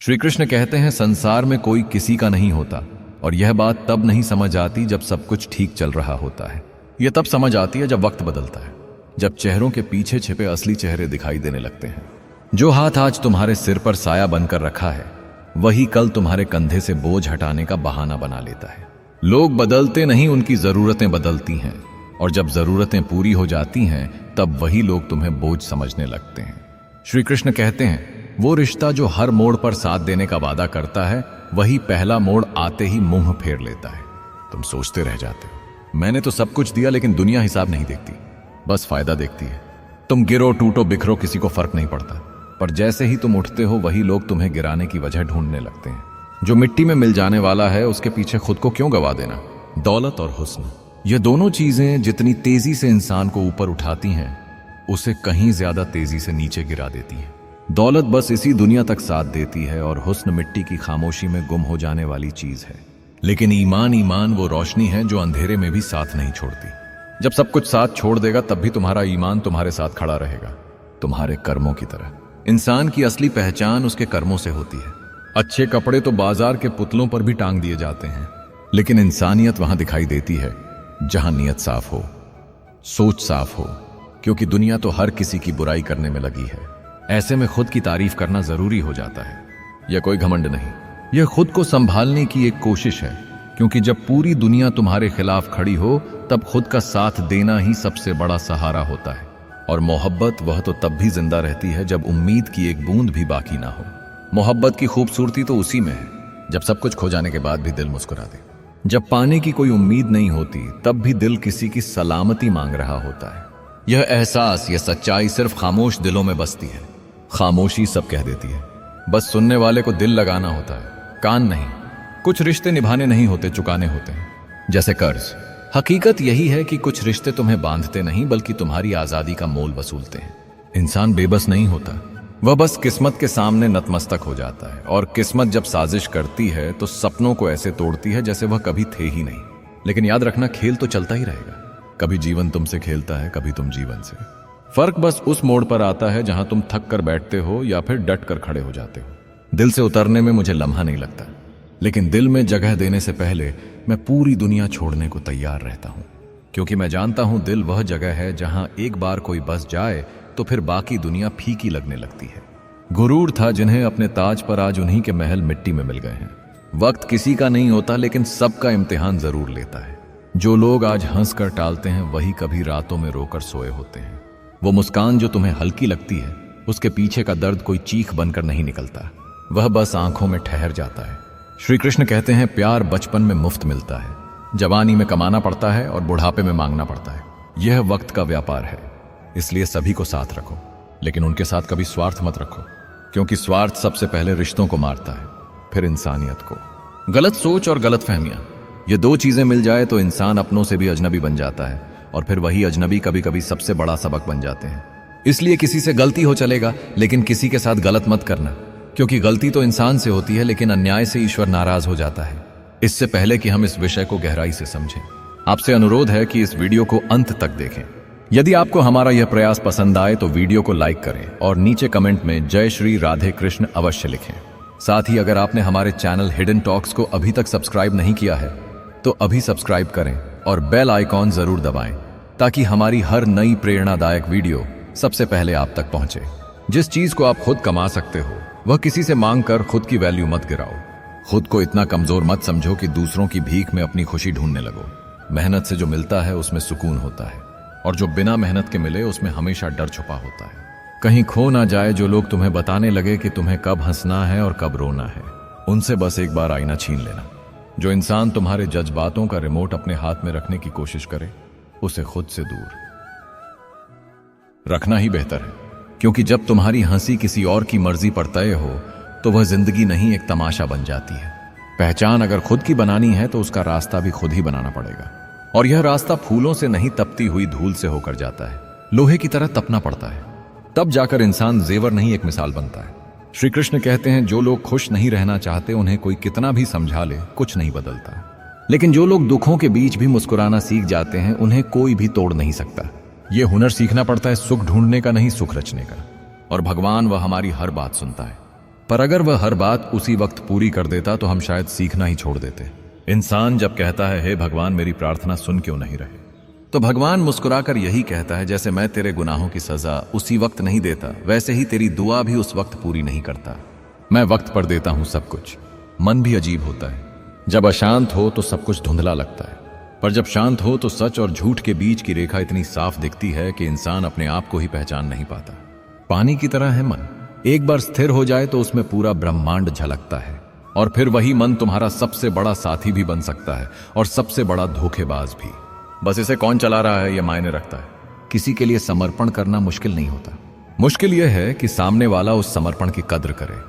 श्री कृष्ण कहते हैं संसार में कोई किसी का नहीं होता, और यह बात तब नहीं समझ आती जब सब कुछ ठीक चल रहा होता है। यह तब समझ आती है जब वक्त बदलता है, जब चेहरों के पीछे छिपे असली चेहरे दिखाई देने लगते हैं। जो हाथ आज तुम्हारे सिर पर साया बनकर रखा है, वही कल तुम्हारे कंधे से बोझ हटाने का बहाना बना लेता है। लोग बदलते नहीं, उनकी जरूरतें बदलती हैं, और जब जरूरतें पूरी हो जाती हैं तब वही लोग तुम्हें बोझ समझने लगते हैं। श्री कृष्ण कहते हैं वो रिश्ता जो हर मोड़ पर साथ देने का वादा करता है, वही पहला मोड़ आते ही मुंह फेर लेता है। तुम सोचते रह जाते हो मैंने तो सब कुछ दिया, लेकिन दुनिया हिसाब नहीं देखती, बस फायदा देखती है। तुम गिरो टूटो बिखरो, किसी को फर्क नहीं पड़ता, पर जैसे ही तुम उठते हो वही लोग तुम्हें गिराने की वजह ढूंढने लगते हैं। जो मिट्टी में मिल जाने वाला है उसके पीछे खुद को क्यों गवा देना। दौलत और हुस्न, ये दोनों चीजें जितनी तेजी से इंसान को ऊपर उठाती हैं, उसे कहीं ज्यादा तेजी से नीचे गिरा देती हैं। दौलत बस इसी दुनिया तक साथ देती है, और हुस्न मिट्टी की खामोशी में गुम हो जाने वाली चीज है। लेकिन ईमान वो रोशनी है जो अंधेरे में भी साथ नहीं छोड़ती। जब सब कुछ साथ छोड़ देगा तब भी तुम्हारा ईमान तुम्हारे साथ खड़ा रहेगा, तुम्हारे कर्मों की तरह। इंसान की असली पहचान उसके कर्मों से होती है। अच्छे कपड़े तो बाजार के पुतलों पर भी टांग दिए जाते हैं, लेकिन इंसानियत वहां दिखाई देती है जहां नियत साफ हो, सोच साफ हो, क्योंकि दुनिया तो हर किसी की बुराई करने में लगी है। ऐसे में खुद की तारीफ करना जरूरी हो जाता है। यह कोई घमंड नहीं, यह खुद को संभालने की एक कोशिश है, क्योंकि जब पूरी दुनिया तुम्हारे खिलाफ खड़ी हो तब खुद का साथ देना ही सबसे बड़ा सहारा होता है। और मोहब्बत वह तो तब भी जिंदा रहती है जब उम्मीद की एक बूंद भी बाकी ना हो। मोहब्बत की खूबसूरती तो उसी में है जब सब कुछ खो जाने के बाद भी दिल मुस्कुरा दे। जब पाने की कोई उम्मीद नहीं होती तब भी दिल किसी की सलामती मांग रहा होता है। यह एहसास, यह सच्चाई सिर्फ खामोश दिलों में बसती है। खामोशी सब कह देती है, बस सुनने वाले को दिल लगाना होता है, कान नहीं। कुछ रिश्ते निभाने नहीं होते, चुकाने होते हैं, जैसे कर्ज। हकीकत यही है कि कुछ रिश्ते तुम्हें बांधते नहीं बल्कि तुम्हारी आजादी का मोल वसूलते हैं। इंसान बेबस नहीं होता, वह बस किस्मत के सामने नतमस्तक हो जाता है। और किस्मत जब साजिश करती है तो सपनों को ऐसे तोड़ती है जैसे वह कभी थे ही नहीं। लेकिन याद रखना, खेल तो चलता ही रहेगा। कभी जीवन तुमसे खेलता है, कभी तुम जीवन से। फर्क बस उस मोड़ पर आता है जहां तुम थक कर बैठते हो या फिर डट कर खड़े हो जाते हो। दिल से उतरने में मुझे लम्हा नहीं लगता, लेकिन दिल में जगह देने से पहले मैं पूरी दुनिया छोड़ने को तैयार रहता हूं, क्योंकि मैं जानता हूं दिल वह जगह है जहां एक बार कोई बस जाए तो फिर बाकी दुनिया फीकी लगने लगती है। गुरूर था जिन्हें अपने ताज पर, आज उन्हीं के महल मिट्टी में मिल गए हैं। वक्त किसी का नहीं होता, लेकिन सबका इम्तिहान जरूर लेता है। जो लोग आज हंस कर टालते हैं वही कभी रातों में रोकर सोए होते हैं। वो मुस्कान जो तुम्हें हल्की लगती है, उसके पीछे का दर्द कोई चीख बनकर नहीं निकलता, वह बस आंखों में ठहर जाता है। श्री कृष्ण कहते हैं प्यार बचपन में मुफ्त मिलता है, जवानी में कमाना पड़ता है और बुढ़ापे में मांगना पड़ता है। यह वक्त का व्यापार है, इसलिए सभी को साथ रखो, लेकिन उनके साथ कभी स्वार्थ मत रखो, क्योंकि स्वार्थ सबसे पहले रिश्तों को मारता है, फिर इंसानियत को। गलत सोच और गलत फहमियां, ये दो चीजें मिल जाए तो इंसान अपनों से भी अजनबी बन जाता है, और फिर वही अजनबी कभी कभी सबसे बड़ा सबक बन जाते हैं। इसलिए किसी से गलती हो चलेगा, लेकिन किसी के साथ गलत मत करना, क्योंकि गलती तो इंसान से होती है, लेकिन अन्याय से ईश्वर नाराज हो जाता है। इससे पहले कि हम इस विषय को गहराई से समझें, आपसे अनुरोध है कि इस वीडियो को अंत तक देखें। यदि आपको हमारा यह प्रयास पसंद आए तो वीडियो को लाइक करें और नीचे कमेंट में जय श्री राधे कृष्ण अवश्य लिखें। साथ ही अगर आपने हमारे चैनल हिडन टॉक्स को अभी तक सब्सक्राइब नहीं किया है तो अभी सब्सक्राइब करें और बेल आइकॉन जरूर दबाएं, ताकि हमारी हर नई प्रेरणादायक वीडियो सबसे पहले आप तक पहुंचे। जिस चीज को आप खुद कमा सकते हो वह किसी से मांग कर खुद की वैल्यू मत गिराओ। खुद को इतना कमजोर मत समझो कि दूसरों की भीख में अपनी खुशी ढूंढने लगो। मेहनत से जो मिलता है उसमें सुकून होता है, और जो बिना मेहनत के मिले उसमें हमेशा डर छुपा होता है। कहीं खो ना जाए जो लोग तुम्हें बताने लगे कि तुम्हें कब हंसना है और कब रोना है। उनसे बस एक बार आईना छीन लेना। जो इंसान तुम्हारे जज्बातों का रिमोट अपने हाथ में रखने की कोशिश करे, उसे खुद से दूर रखना ही बेहतर है, क्योंकि जब तुम्हारी हंसी किसी और की मर्जी पर तय हो तो वह जिंदगी नहीं एक तमाशा बन जाती है। पहचान अगर खुद की बनानी है तो उसका रास्ता भी खुद ही बनाना पड़ेगा, और यह रास्ता फूलों से नहीं तपती हुई धूल से होकर जाता है। लोहे की तरह तपना पड़ता है, तब जाकर इंसान जेवर नहीं एक मिसाल बनता है। श्री कृष्ण कहते हैं जो लोग खुश नहीं रहना चाहते उन्हें कोई कितना भी समझा ले कुछ नहीं बदलता, लेकिन जो लोग दुखों के बीच भी मुस्कुराना सीख जाते हैं उन्हें कोई भी तोड़ नहीं सकता। यह हुनर सीखना पड़ता है सुख ढूंढने का नहीं, सुख रचने का। और भगवान वह हमारी हर बात सुनता है, पर अगर वह हर बात उसी वक्त पूरी कर देता तो हम शायद सीखना ही छोड़ देते। इंसान जब कहता है हे भगवान मेरी प्रार्थना सुन क्यों नहीं रहे, तो भगवान मुस्कुराकर यही कहता है जैसे मैं तेरे गुनाहों की सजा उसी वक्त नहीं देता, वैसे ही तेरी दुआ भी उस वक्त पूरी नहीं करता। मैं वक्त पर देता हूं सब कुछ। मन भी अजीब होता है, जब अशांत हो तो सब कुछ धुंधला लगता है, पर जब शांत हो तो सच और झूठ के बीच की रेखा इतनी साफ दिखती है कि इंसान अपने आप को ही पहचान नहीं पाता। पानी की तरह है मन, एक बार स्थिर हो जाए तो उसमें पूरा ब्रह्मांड झलकता है, और फिर वही मन तुम्हारा सबसे बड़ा साथी भी बन सकता है और सबसे बड़ा धोखेबाज भी। बस इसे कौन चला रहा है यह मायने रखता है। किसी के लिए समर्पण करना मुश्किल नहीं होता, मुश्किल यह है कि सामने वाला उस समर्पण की कद्र करे।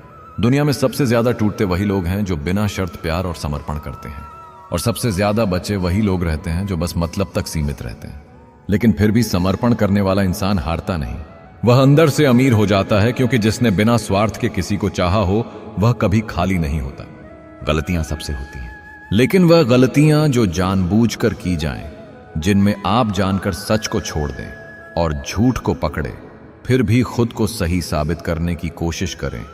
दुनिया में सबसे ज्यादा टूटते वही लोग हैं जो बिना शर्त प्यार और समर्पण करते हैं, और सबसे ज्यादा बचे वही लोग रहते हैं जो बस मतलब तक सीमित रहते हैं। लेकिन फिर भी समर्पण करने वाला इंसान हारता नहीं, वह अंदर से अमीर हो जाता है, क्योंकि जिसने बिना स्वार्थ के किसी को चाहा हो वह कभी खाली नहीं होता। गलतियां सबसे होती हैं, लेकिन वह गलतियां जो जानबूझकर की जाएं, जिनमें आप जानकर सच को छोड़ दें और झूठ को पकड़े फिर भी खुद को सही साबित करने की कोशिश करें,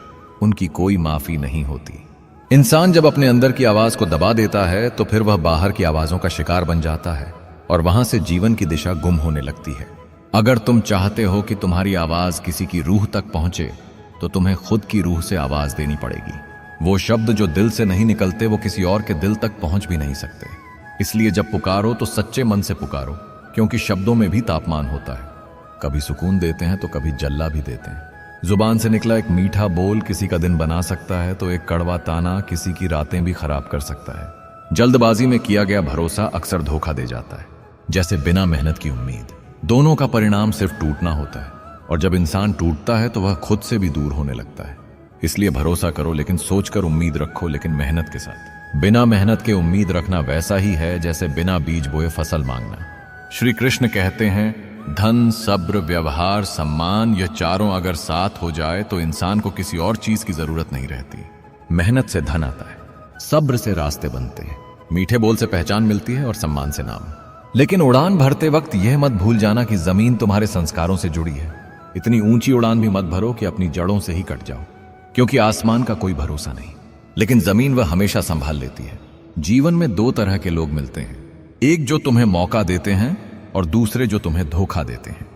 उनकी कोई माफी नहीं होती। इंसान जब अपने अंदर की आवाज को दबा देता है तो फिर वह बाहर की आवाजों का शिकार बन जाता है, और वहां से जीवन की दिशा गुम होने लगती है। अगर तुम चाहते हो कि तुम्हारी आवाज किसी की रूह तक पहुंचे तो तुम्हें खुद की रूह से आवाज देनी पड़ेगी। वो शब्द जो दिल से नहीं निकलते वो किसी और के दिल तक पहुंच भी नहीं सकते। इसलिए जब पुकारो तो सच्चे मन से पुकारो, क्योंकि शब्दों में भी तापमान होता है, कभी सुकून देते हैं तो कभी जल्ला भी देते हैं। जुबान से निकला एक मीठा बोल किसी का दिन बना सकता है, तो एक कड़वा ताना किसी की रातें भी खराब कर सकता है। जल्दबाजी में किया गया भरोसा अक्सर धोखा दे जाता है, जैसे बिना मेहनत की उम्मीद। दोनों का परिणाम सिर्फ टूटना होता है, और जब इंसान टूटता है तो वह खुद से भी दूर होने लगता है। इसलिए भरोसा करो लेकिन सोचकर उम्मीद रखो, लेकिन मेहनत के साथ। बिना मेहनत के उम्मीद रखना वैसा ही है जैसे बिना बीज बोए फसल मांगना। श्री कृष्ण कहते हैं धन, सब्र, व्यवहार, सम्मान, यह चारों अगर साथ हो जाए तो इंसान को किसी और चीज की जरूरत नहीं रहती। मेहनत से धन आता है, सब्र से रास्ते बनते हैं, मीठे बोल से पहचान मिलती है और सम्मान से नाम। लेकिन उड़ान भरते वक्त यह मत भूल जाना कि जमीन तुम्हारे संस्कारों से जुड़ी है। इतनी ऊंची उड़ान भी मत भरो कि अपनी जड़ों से ही कट जाओ, क्योंकि आसमान का कोई भरोसा नहीं, लेकिन जमीन वह हमेशा संभाल लेती है। जीवन में दो तरह के लोग मिलते हैं, एक जो तुम्हें मौका देते हैं और दूसरे जो तुम्हें धोखा देते हैं,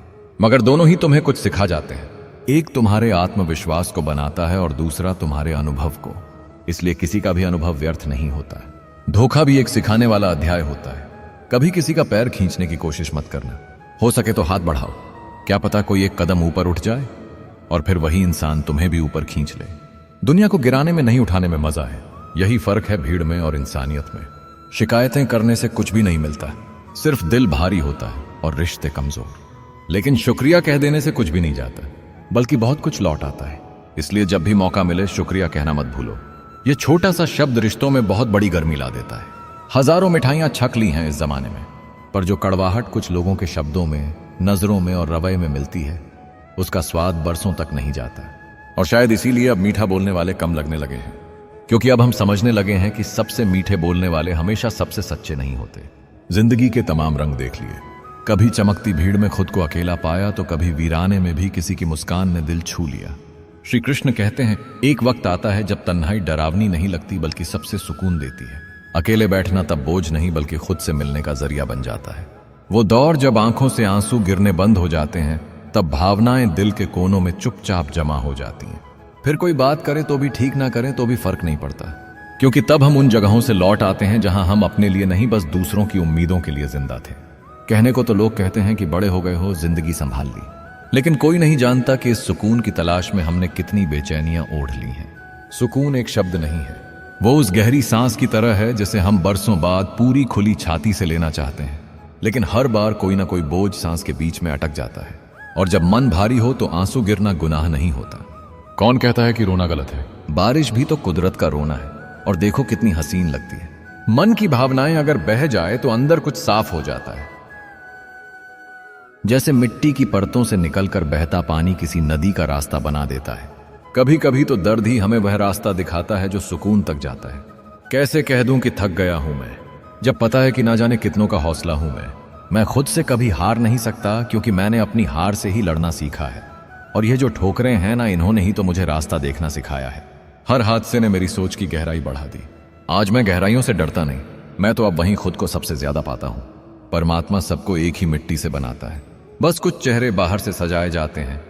मगर दोनों ही तुम्हें कुछ सिखा जाते हैं। एक तुम्हारे आत्मविश्वास को बनाता है और दूसरा तुम्हारे अनुभव को। इसलिए किसी का भी अनुभव व्यर्थ नहीं होता है। धोखा भी एक सिखाने वाला अध्याय होता है। कभी किसी का पैर खींचने की कोशिश मत करना, हो सके तो हाथ बढ़ाओ, क्या पता कोई एक कदम ऊपर उठ जाए और फिर वही इंसान तुम्हें भी ऊपर खींच ले। दुनिया को गिराने में नहीं उठाने में मजा है। यही फर्क है भीड़ में और इंसानियत में। शिकायतें करने से कुछ भी नहीं मिलता, सिर्फ दिल भारी होता है और रिश्ते कमजोर। लेकिन शुक्रिया कह देने से कुछ भी नहीं जाता, बल्कि बहुत कुछ लौट आता है। इसलिए जब भी मौका मिले शुक्रिया कहना मत भूलो। यह छोटा सा शब्द रिश्तों में बहुत बड़ी गर्मी ला देता है। हजारों मिठाइयां छक ली हैं इस जमाने में, पर जो कड़वाहट कुछ लोगों के शब्दों में, नजरों में और रवैये में मिलती है, उसका स्वाद बरसों तक नहीं जाता। और शायद इसीलिए अब मीठा बोलने वाले कम लगने लगे हैं, क्योंकि अब हम समझने लगे हैं कि सबसे मीठे बोलने वाले हमेशा सबसे सच्चे नहीं होते। जिंदगी के तमाम रंग देख लिए, कभी चमकती भीड़ में खुद को अकेला पाया तो कभी वीराने में भी किसी की मुस्कान ने दिल छू लिया। श्री कृष्ण कहते हैं एक वक्त आता है जब तन्हाई डरावनी नहीं लगती बल्कि सबसे सुकून देती है। अकेले बैठना तब बोझ नहीं बल्कि खुद से मिलने का जरिया बन जाता है। वो दौर जब आंखों से आंसू गिरने बंद हो जाते हैं, तब भावनाएं दिल के कोनों में चुपचाप जमा हो जाती हैं। फिर कोई बात करे तो भी ठीक ना करे तो भी फर्क नहीं पड़ता, क्योंकि तब हम उन जगहों से लौट आते हैं जहां हम अपने लिए नहीं बस दूसरों की उम्मीदों के लिए जिंदा थे। कहने को तो लोग कहते हैं कि बड़े हो गए हो, जिंदगी संभाल ली, लेकिन कोई नहीं जानता कि इस सुकून की तलाश में हमने कितनी बेचैनियां ओढ़ ली हैं। सुकून एक शब्द नहीं है, वो उस गहरी सांस की तरह है जिसे हम बरसों बाद पूरी खुली छाती से लेना चाहते हैं, लेकिन हर बार कोई ना कोई बोझ सांस के बीच में अटक जाता है। और जब मन भारी हो तो आंसू गिरना गुनाह नहीं होता। कौन कहता है कि रोना गलत है? बारिश भी तो कुदरत का रोना है, और देखो कितनी हसीन लगती है। मन की भावनाएं अगर बह जाए तो अंदर कुछ साफ हो जाता है, जैसे मिट्टी की परतों से निकलकर बहता पानी किसी नदी का रास्ता बना देता है। कभी कभी तो दर्द ही हमें वह रास्ता दिखाता है जो सुकून तक जाता है। कैसे कह दूं कि थक गया हूं मैं, जब पता है कि ना जाने कितनों का हौसला हूं मैं खुद से कभी हार नहीं सकता, क्योंकि मैंने अपनी हार से ही लड़ना सीखा है। और ये जो ठोकरें हैं ना, इन्होंने ही तो मुझे रास्ता देखना सिखाया है। हर हादसे ने मेरी सोच की गहराई बढ़ा दी। आज मैं गहराइयों से डरता नहीं, मैं तो अब वहीं खुद को सबसे ज्यादा पाता हूं। परमात्मा सबको एक ही मिट्टी से बनाता है, बस कुछ चेहरे बाहर से सजाए जाते हैं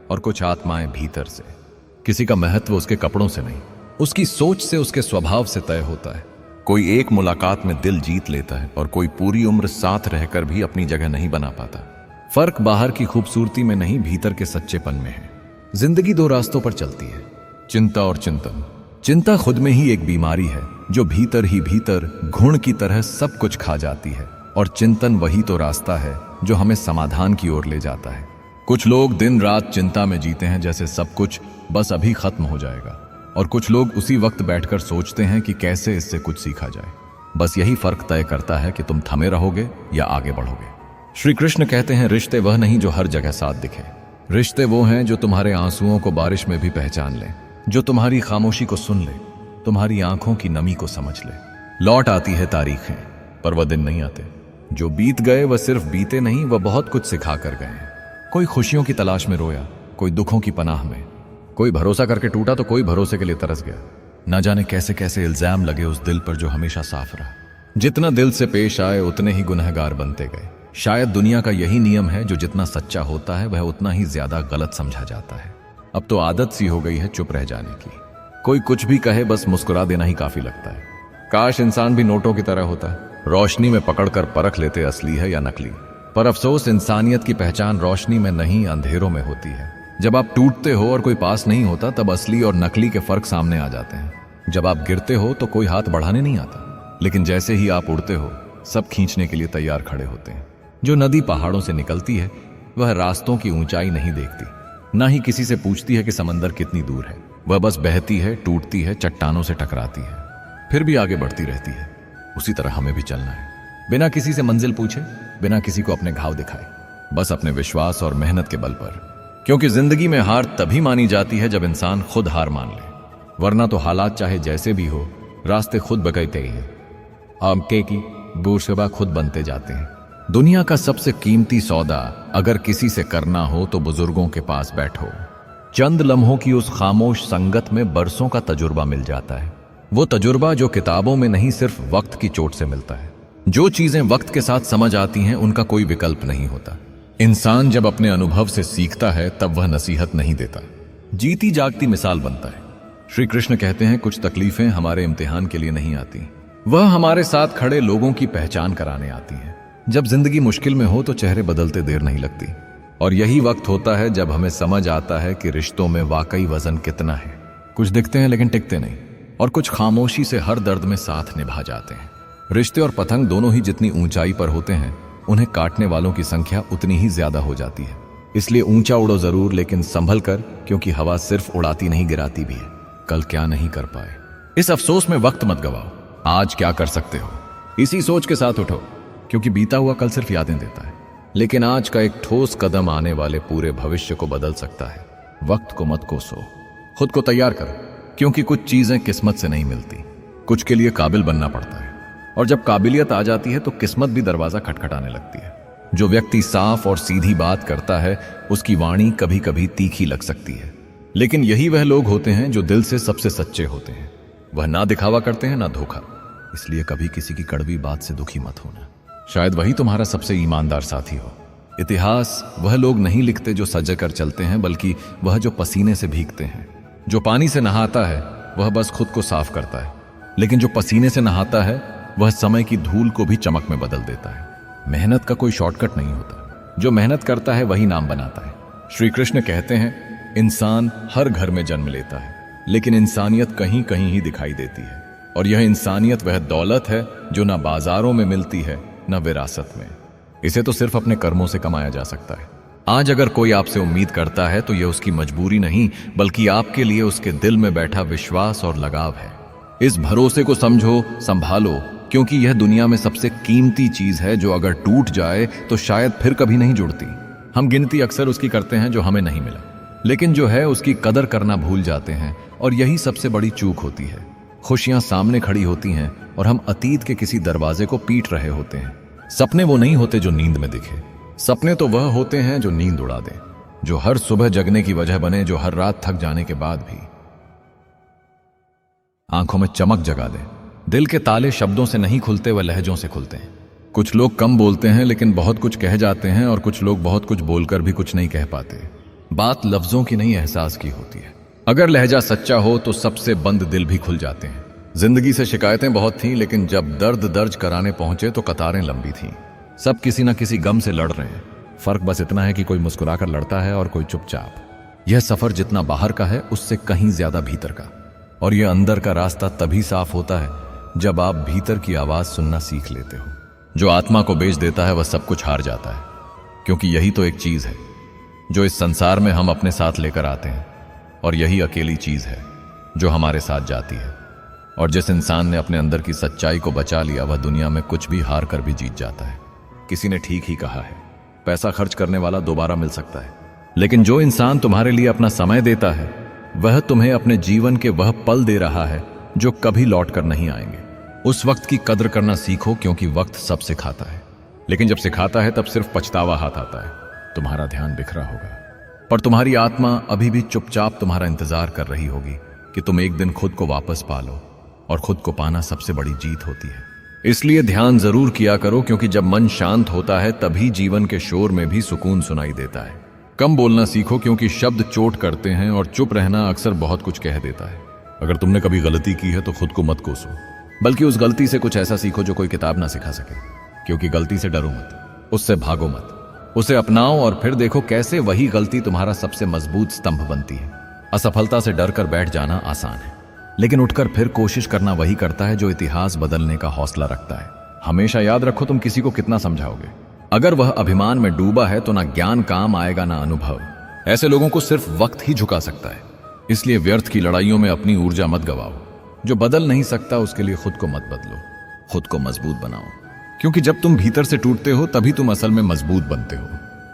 और कुछ आत्माएं भीतर से। किसी का महत्व उसके कपड़ों से नहीं, उसकी सोच से, उसके स्वभाव से तय होता है। कोई एक मुलाकात में दिल जीत लेता है और कोई पूरी उम्र साथ रहकर भी अपनी जगह नहीं बना पाता। फर्क बाहर की खूबसूरती में नहीं, भीतर के सच्चेपन में है। जिंदगी दो रास्तों पर चलती है, चिंता और चिंतन। चिंता खुद में ही एक बीमारी है जो भीतर ही भीतर घुण की तरह सब कुछ खा जाती है, और चिंतन वही तो रास्ता है जो हमें समाधान की ओर ले जाता है। कुछ लोग दिन रात चिंता में जीते हैं जैसे सब कुछ बस अभी खत्म हो जाएगा, और कुछ लोग उसी वक्त बैठकर सोचते हैं कि कैसे इससे कुछ सीखा जाए। बस यही फर्क तय करता है कि तुम थमे रहोगे या आगे बढ़ोगे। श्री कृष्ण कहते हैं, रिश्ते वह नहीं जो हर जगह साथ दिखे, रिश्ते वो हैं जो तुम्हारे आंसुओं को बारिश में भी पहचान ले, जो तुम्हारी खामोशी को सुन ले, तुम्हारी आंखों की नमी को समझ ले। लौट आती है तारीखें, पर वह दिन नहीं आते। जो बीत गए वह सिर्फ बीते नहीं, वह बहुत कुछ सिखा कर गए हैं। कोई खुशियों की तलाश में रोया, कोई दुखों की पनाह में, कोई भरोसा करके टूटा तो कोई भरोसे के लिए तरस गया। न जाने कैसे कैसे इल्जाम लगे उस दिल पर जो हमेशा साफ रहा। जितना दिल से पेश आए उतने ही गुनहगार बनते गए। शायद दुनिया का यही नियम है, जो जितना सच्चा होता है वह उतना ही ज्यादा गलत समझा जाता है। अब तो आदत सी हो गई है चुप रह जाने की। कोई कुछ भी कहे बस मुस्कुरा देना ही काफी लगता है। काश इंसान भी नोटों की तरह होता है, रोशनी में पकड़कर परख लेते असली है या नकली। पर अफसोस, इंसानियत की पहचान रोशनी में नहीं अंधेरों में होती है। जब आप टूटते हो और कोई पास नहीं होता, तब असली और नकली के फर्क सामने आ जाते हैं। जब आप गिरते हो तो कोई हाथ बढ़ाने नहीं आता, लेकिन जैसे ही आप उड़ते हो सब खींचने के लिए तैयार खड़े होते हैं। जो नदी पहाड़ों से निकलती है वह रास्तों की ऊंचाई नहीं देखती, ना ही किसी से पूछती है कि समंदर कितनी दूर है। वह बस बहती है, टूटती है, चट्टानों से टकराती है, फिर भी आगे बढ़ती रहती है। उसी तरह हमें भी चलना है, बिना किसी से मंजिल पूछे, बिना किसी को अपने घाव दिखाए, बस अपने विश्वास और मेहनत के बल पर। क्योंकि जिंदगी में हार तभी मानी जाती है जब इंसान खुद हार मान ले, वरना तो हालात चाहे जैसे भी हो, रास्ते खुद बगैते ही हैं। आमके की बूरशबा खुद बनते जाते हैं। दुनिया का सबसे कीमती सौदा अगर किसी से करना हो तो बुजुर्गों के पास बैठो। चंद लम्हों की उस खामोश संगत में बरसों का तजुर्बा मिल जाता है। वो तजुर्बा जो किताबों में नहीं, सिर्फ वक्त की चोट से मिलता है। जो चीजें वक्त के साथ समझ आती हैं उनका कोई विकल्प नहीं होता। इंसान जब अपने अनुभव से सीखता है तब वह नसीहत नहीं देता, जीती जागती मिसाल बनता है। श्री कृष्ण कहते हैं, कुछ तकलीफें हमारे इम्तिहान के लिए नहीं आती, वह हमारे साथ खड़े लोगों की पहचान कराने आती हैं। जब जिंदगी मुश्किल में हो तो चेहरे बदलते देर नहीं लगती, और यही वक्त होता है जब हमें समझ आता है कि रिश्तों में वाकई वजन कितना है। कुछ दिखते हैं लेकिन टिकते नहीं, और कुछ खामोशी से हर दर्द में साथ निभा जाते हैं। रिश्ते और पतंग दोनों ही जितनी ऊंचाई पर होते हैं, उन्हें काटने वालों की संख्या उतनी ही ज्यादा हो जाती है। इसलिए ऊंचा उड़ो जरूर, लेकिन संभल कर, क्योंकि हवा सिर्फ उड़ाती नहीं गिराती भी है। कल क्या नहीं कर पाए, इस अफसोस में वक्त मत गवाओ। आज क्या कर सकते हो, इसी सोच के साथ उठो, क्योंकि बीता हुआ कल सिर्फ यादें देता है, लेकिन आज का एक ठोस कदम आने वाले पूरे भविष्य को बदल सकता है। वक्त को मत कोसो, खुद को तैयार करो, क्योंकि कुछ चीजें किस्मत से नहीं मिलती, कुछ के लिए काबिल बनना पड़ता है, और जब काबिलियत आ जाती है तो किस्मत भी दरवाजा खटखटाने लगती है। जो व्यक्ति साफ और सीधी बात करता है उसकी वाणी कभी कभी तीखी लग सकती है, लेकिन यही वह लोग होते हैं जो दिल से सबसे सच्चे होते हैं। वह ना दिखावा करते हैं ना धोखा, इसलिए कभी किसी की कड़वी बात से दुखी मत होना। शायद वही तुम्हारा सबसे ईमानदार साथी हो। इतिहास वह लोग नहीं लिखते जो सज कर चलते हैं, बल्कि वह जो पसीने से भीगते हैं। जो पानी से नहाता है वह बस खुद को साफ करता है, लेकिन जो पसीने से नहाता है वह समय की धूल को भी चमक में बदल देता है। मेहनत का कोई शॉर्टकट नहीं होता, जो मेहनत करता है वही नाम बनाता है। श्री कृष्ण कहते हैं, इंसान हर घर में जन्म लेता है, लेकिन इंसानियत कहीं कहीं ही दिखाई देती है, और यह इंसानियत वह दौलत है जो ना बाजारों में मिलती है न विरासत में। इसे तो सिर्फ अपने कर्मों से कमाया जा सकता है। आज अगर कोई आपसे उम्मीद करता है तो यह उसकी मजबूरी नहीं, बल्कि आपके लिए उसके दिल में बैठा विश्वास और लगाव है। इस भरोसे को समझो, संभालो, क्योंकि यह दुनिया में सबसे कीमती चीज है जो अगर टूट जाए तो शायद फिर कभी नहीं जुड़ती। हम गिनती अक्सर उसकी करते हैं जो हमें नहीं मिला, लेकिन जो है उसकी कदर करना भूल जाते हैं, और यही सबसे बड़ी चूक होती है। खुशियां सामने खड़ी होती हैं और हम अतीत के किसी दरवाजे को पीट रहे होते हैं। सपने वो नहीं होते जो नींद में दिखे, सपने तो वह होते हैं जो नींद उड़ा दे, जो हर सुबह जगने की वजह बने, जो हर रात थक जाने के बाद भी आंखों में चमक जगा दे। दिल के ताले शब्दों से नहीं खुलते, वह लहजों से खुलते हैं। कुछ लोग कम बोलते हैं लेकिन बहुत कुछ कह जाते हैं, और कुछ लोग बहुत कुछ बोलकर भी कुछ नहीं कह पाते। बात लफ्जों की नहीं, एहसास की होती है। अगर लहजा सच्चा हो तो सबसे बंद दिल भी खुल जाते हैं। जिंदगी से शिकायतें बहुत थीं, लेकिन जब दर्द दर्ज कराने पहुंचे तो कतारें लंबी थीं। सब किसी न किसी गम से लड़ रहे हैं। फर्क बस इतना है कि कोई मुस्कुराकर लड़ता है और कोई चुपचाप। यह सफर जितना बाहर का है उससे कहीं ज्यादा भीतर का। और यह अंदर का रास्ता तभी साफ होता है जब आप भीतर की आवाज सुनना सीख लेते हो। जो आत्मा को बेच देता है वह सब कुछ हार जाता है, क्योंकि यही तो एक चीज है जो इस संसार में हम अपने साथ लेकर आते हैं, और यही अकेली चीज है जो हमारे साथ जाती है। और जिस इंसान ने अपने अंदर की सच्चाई को बचा लिया, वह दुनिया में कुछ भी हार कर भी जीत जाता है। किसी ने ठीक ही कहा है, पैसा खर्च करने वाला दोबारा मिल सकता है, लेकिन जो इंसान तुम्हारे लिए अपना समय देता है वह तुम्हें अपने जीवन के वह पल दे रहा है जो कभी लौट कर नहीं आएंगे। उस वक्त की कद्र करना सीखो, क्योंकि वक्त सब सिखाता है, लेकिन जब सिखाता है तब सिर्फ पछतावा हाथ आता है। तुम्हारा ध्यान बिखरा होगा, पर तुम्हारी आत्मा अभी भी चुपचाप तुम्हारा इंतजार कर रही होगी कि तुम एक दिन खुद को वापस पा लो, और खुद को पाना सबसे बड़ी जीत होती है। इसलिए ध्यान जरूर किया करो, क्योंकि जब मन शांत होता है तभी जीवन के शोर में भी सुकून सुनाई देता है। कम बोलना सीखो, क्योंकि शब्द चोट करते हैं, और चुप रहना अक्सर बहुत कुछ कह देता है। अगर तुमने कभी गलती की है तो खुद को मत कोसो, बल्कि उस गलती से कुछ ऐसा सीखो जो कोई किताब ना सिखा सके। क्योंकि गलती से डरो मत, उससे भागो मत, उसे अपनाओ और फिर देखो कैसे वही गलती तुम्हारा सबसे मजबूत स्तंभ बनती है। असफलता से डर कर बैठ जाना आसान है, लेकिन उठकर फिर कोशिश करना वही करता है जो इतिहास बदलने का हौसला रखता है। हमेशा याद रखो, तुम किसी को कितना समझाओगे, अगर वह अभिमान में डूबा है तो ना ज्ञान काम आएगा ना अनुभव। ऐसे लोगों को सिर्फ वक्त ही झुका सकता है। इसलिए व्यर्थ की लड़ाइयों में अपनी ऊर्जा मत गवाओ। जो बदल नहीं सकता उसके लिए खुद को मत बदलो, खुद को मजबूत बनाओ, क्योंकि जब तुम भीतर से टूटते हो तभी तुम असल में मजबूत बनते हो।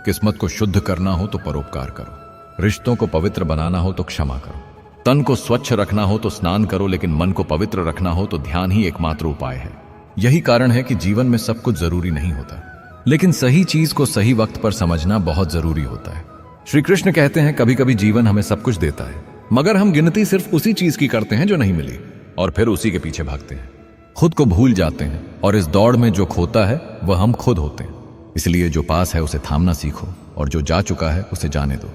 किस्मत को शुद्ध करना हो तो परोपकार करो, रिश्तों को पवित्र बनाना हो तो क्षमा करो, तन को स्वच्छ रखना हो तो स्नान करो, लेकिन मन को पवित्र रखना हो तो ध्यान ही एकमात्र उपाय है। यही कारण है कि जीवन में सब कुछ जरूरी नहीं होता, लेकिन सही चीज को सही वक्त पर समझना बहुत जरूरी होता है। श्री कृष्ण कहते हैं, कभी कभी जीवन हमें सब कुछ देता है, मगर हम गिनती सिर्फ उसी चीज की करते हैं जो नहीं मिली, और फिर उसी के पीछे भागते हैं, खुद को भूल जाते हैं, और इस दौड़ में जो खोता है वह हम खुद होते हैं। इसलिए जो पास है उसे थामना सीखो, और जो जा चुका है उसे जाने दो।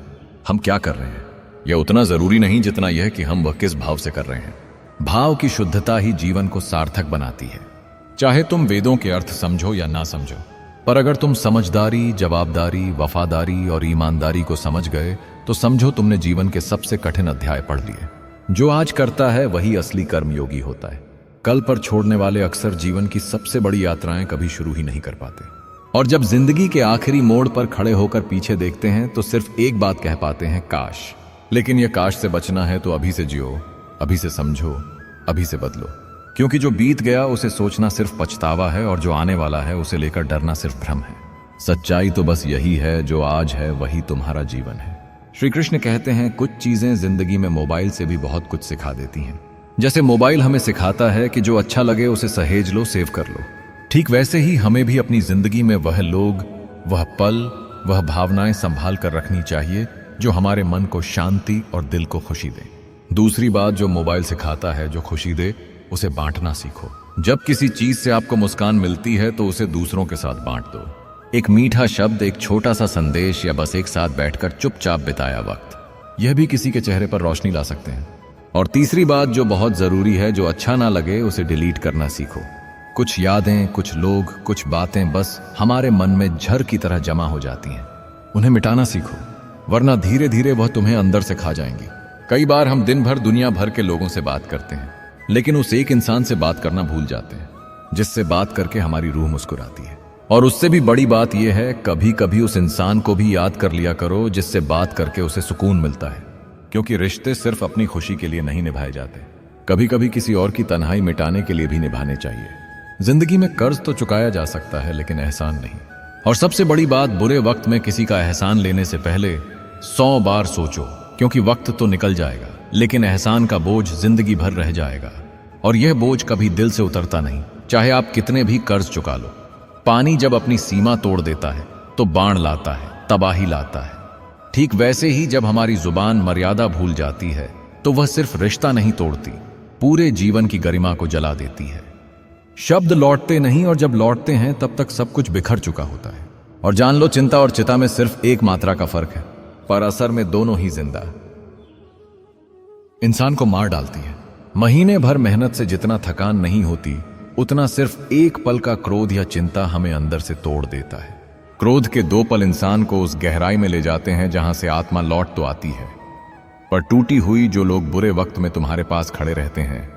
हम क्या कर रहे हैं यह उतना जरूरी नहीं जितना यह कि हम वह किस भाव से कर रहे हैं। भाव की शुद्धता ही जीवन को सार्थक बनाती है। चाहे तुम वेदों के अर्थ समझो या ना समझो, पर अगर तुम समझदारी, जवाबदारी, वफादारी और ईमानदारी को समझ गए तो समझो तुमने जीवन के सबसे कठिन अध्याय पढ़ लिए। जो आज करता है वही असली कर्मयोगी होता है। कल पर छोड़ने वाले अक्सर जीवन की सबसे बड़ी यात्राएं कभी शुरू ही नहीं कर पाते, और जब जिंदगी के आखिरी मोड़ पर खड़े होकर पीछे देखते हैं तो सिर्फ एक बात कह पाते हैं, काश। लेकिन यह काश से बचना है तो अभी से जियो, अभी से समझो, अभी से बदलो, क्योंकि जो बीत गया उसे सोचना सिर्फ पछतावा है, और जो आने वाला है उसे लेकर डरना सिर्फ भ्रम है। सच्चाई तो बस यही है, जो आज है वही तुम्हारा जीवन है। श्री कृष्ण कहते हैं, कुछ चीजें जिंदगी में मोबाइल से भी बहुत कुछ सिखा देती हैं। जैसे मोबाइल हमें सिखाता है कि जो अच्छा लगे उसे सहेज लो, सेव कर लो, ठीक वैसे ही हमें भी अपनी जिंदगी में वह लोग, वह पल, वह भावनाएं संभाल कर रखनी चाहिए जो हमारे मन को शांति और दिल को खुशी दे। दूसरी बात जो मोबाइल सिखाता है, जो खुशी दे उसे बांटना सीखो। जब किसी चीज से आपको मुस्कान मिलती है तो उसे दूसरों के साथ बांट दो। एक मीठा शब्द, एक छोटा सा संदेश, या बस एक साथ बैठकर चुपचाप बिताया वक्त, यह भी किसी के चेहरे पर रोशनी ला सकते हैं। और तीसरी बात जो बहुत जरूरी है, जो अच्छा ना लगे उसे डिलीट करना सीखो। कुछ यादें, कुछ लोग, कुछ बातें बस हमारे मन में झर की तरह जमा हो जाती हैं, उन्हें मिटाना सीखो, वरना धीरे धीरे वह तुम्हें अंदर से खा जाएंगी। कई बार हम दिन भर दुनिया भर के लोगों से बात करते हैं, लेकिन उस एक इंसान से बात करना भूल जाते हैं जिससे बात करके हमारी रूह मुस्कुराती है। और उससे भी बड़ी बात यह है, कभी कभी उस इंसान को भी याद कर लिया करो जिससे बात करके उसे सुकून मिलता है, क्योंकि रिश्ते सिर्फ अपनी खुशी के लिए नहीं निभाए जाते, कभी कभी किसी और की तन्हाई मिटाने के लिए भी निभाने चाहिए। जिंदगी में कर्ज तो चुकाया जा सकता है, लेकिन एहसान नहीं। और सबसे बड़ी बात, बुरे वक्त में किसी का एहसान लेने से पहले 100 बार सोचो, क्योंकि वक्त तो निकल जाएगा, लेकिन एहसान का बोझ जिंदगी भर रह जाएगा, और यह बोझ कभी दिल से उतरता नहीं, चाहे आप कितने भी कर्ज चुका लो। पानी जब अपनी सीमा तोड़ देता है तो बाढ़ लाता है, तबाही लाता है। ठीक वैसे ही जब हमारी जुबान मर्यादा भूल जाती है तो वह सिर्फ रिश्ता नहीं तोड़ती, पूरे जीवन की गरिमा को जला देती है। शब्द लौटते नहीं, और जब लौटते हैं तब तक सब कुछ बिखर चुका होता है। और जान लो, चिंता और चिता में सिर्फ एक मात्रा का फर्क है, पर असर में दोनों ही जिंदा इंसान को मार डालती है। महीने भर मेहनत से जितना थकान नहीं होती, उतना सिर्फ एक पल का क्रोध या चिंता हमें अंदर से तोड़ देता है। क्रोध के 2 पल इंसान को उस गहराई में ले जाते हैं जहां से आत्मा लौट तो आती है, पर टूटी हुई। जो लोग बुरे वक्त में तुम्हारे पास खड़े रहते हैं,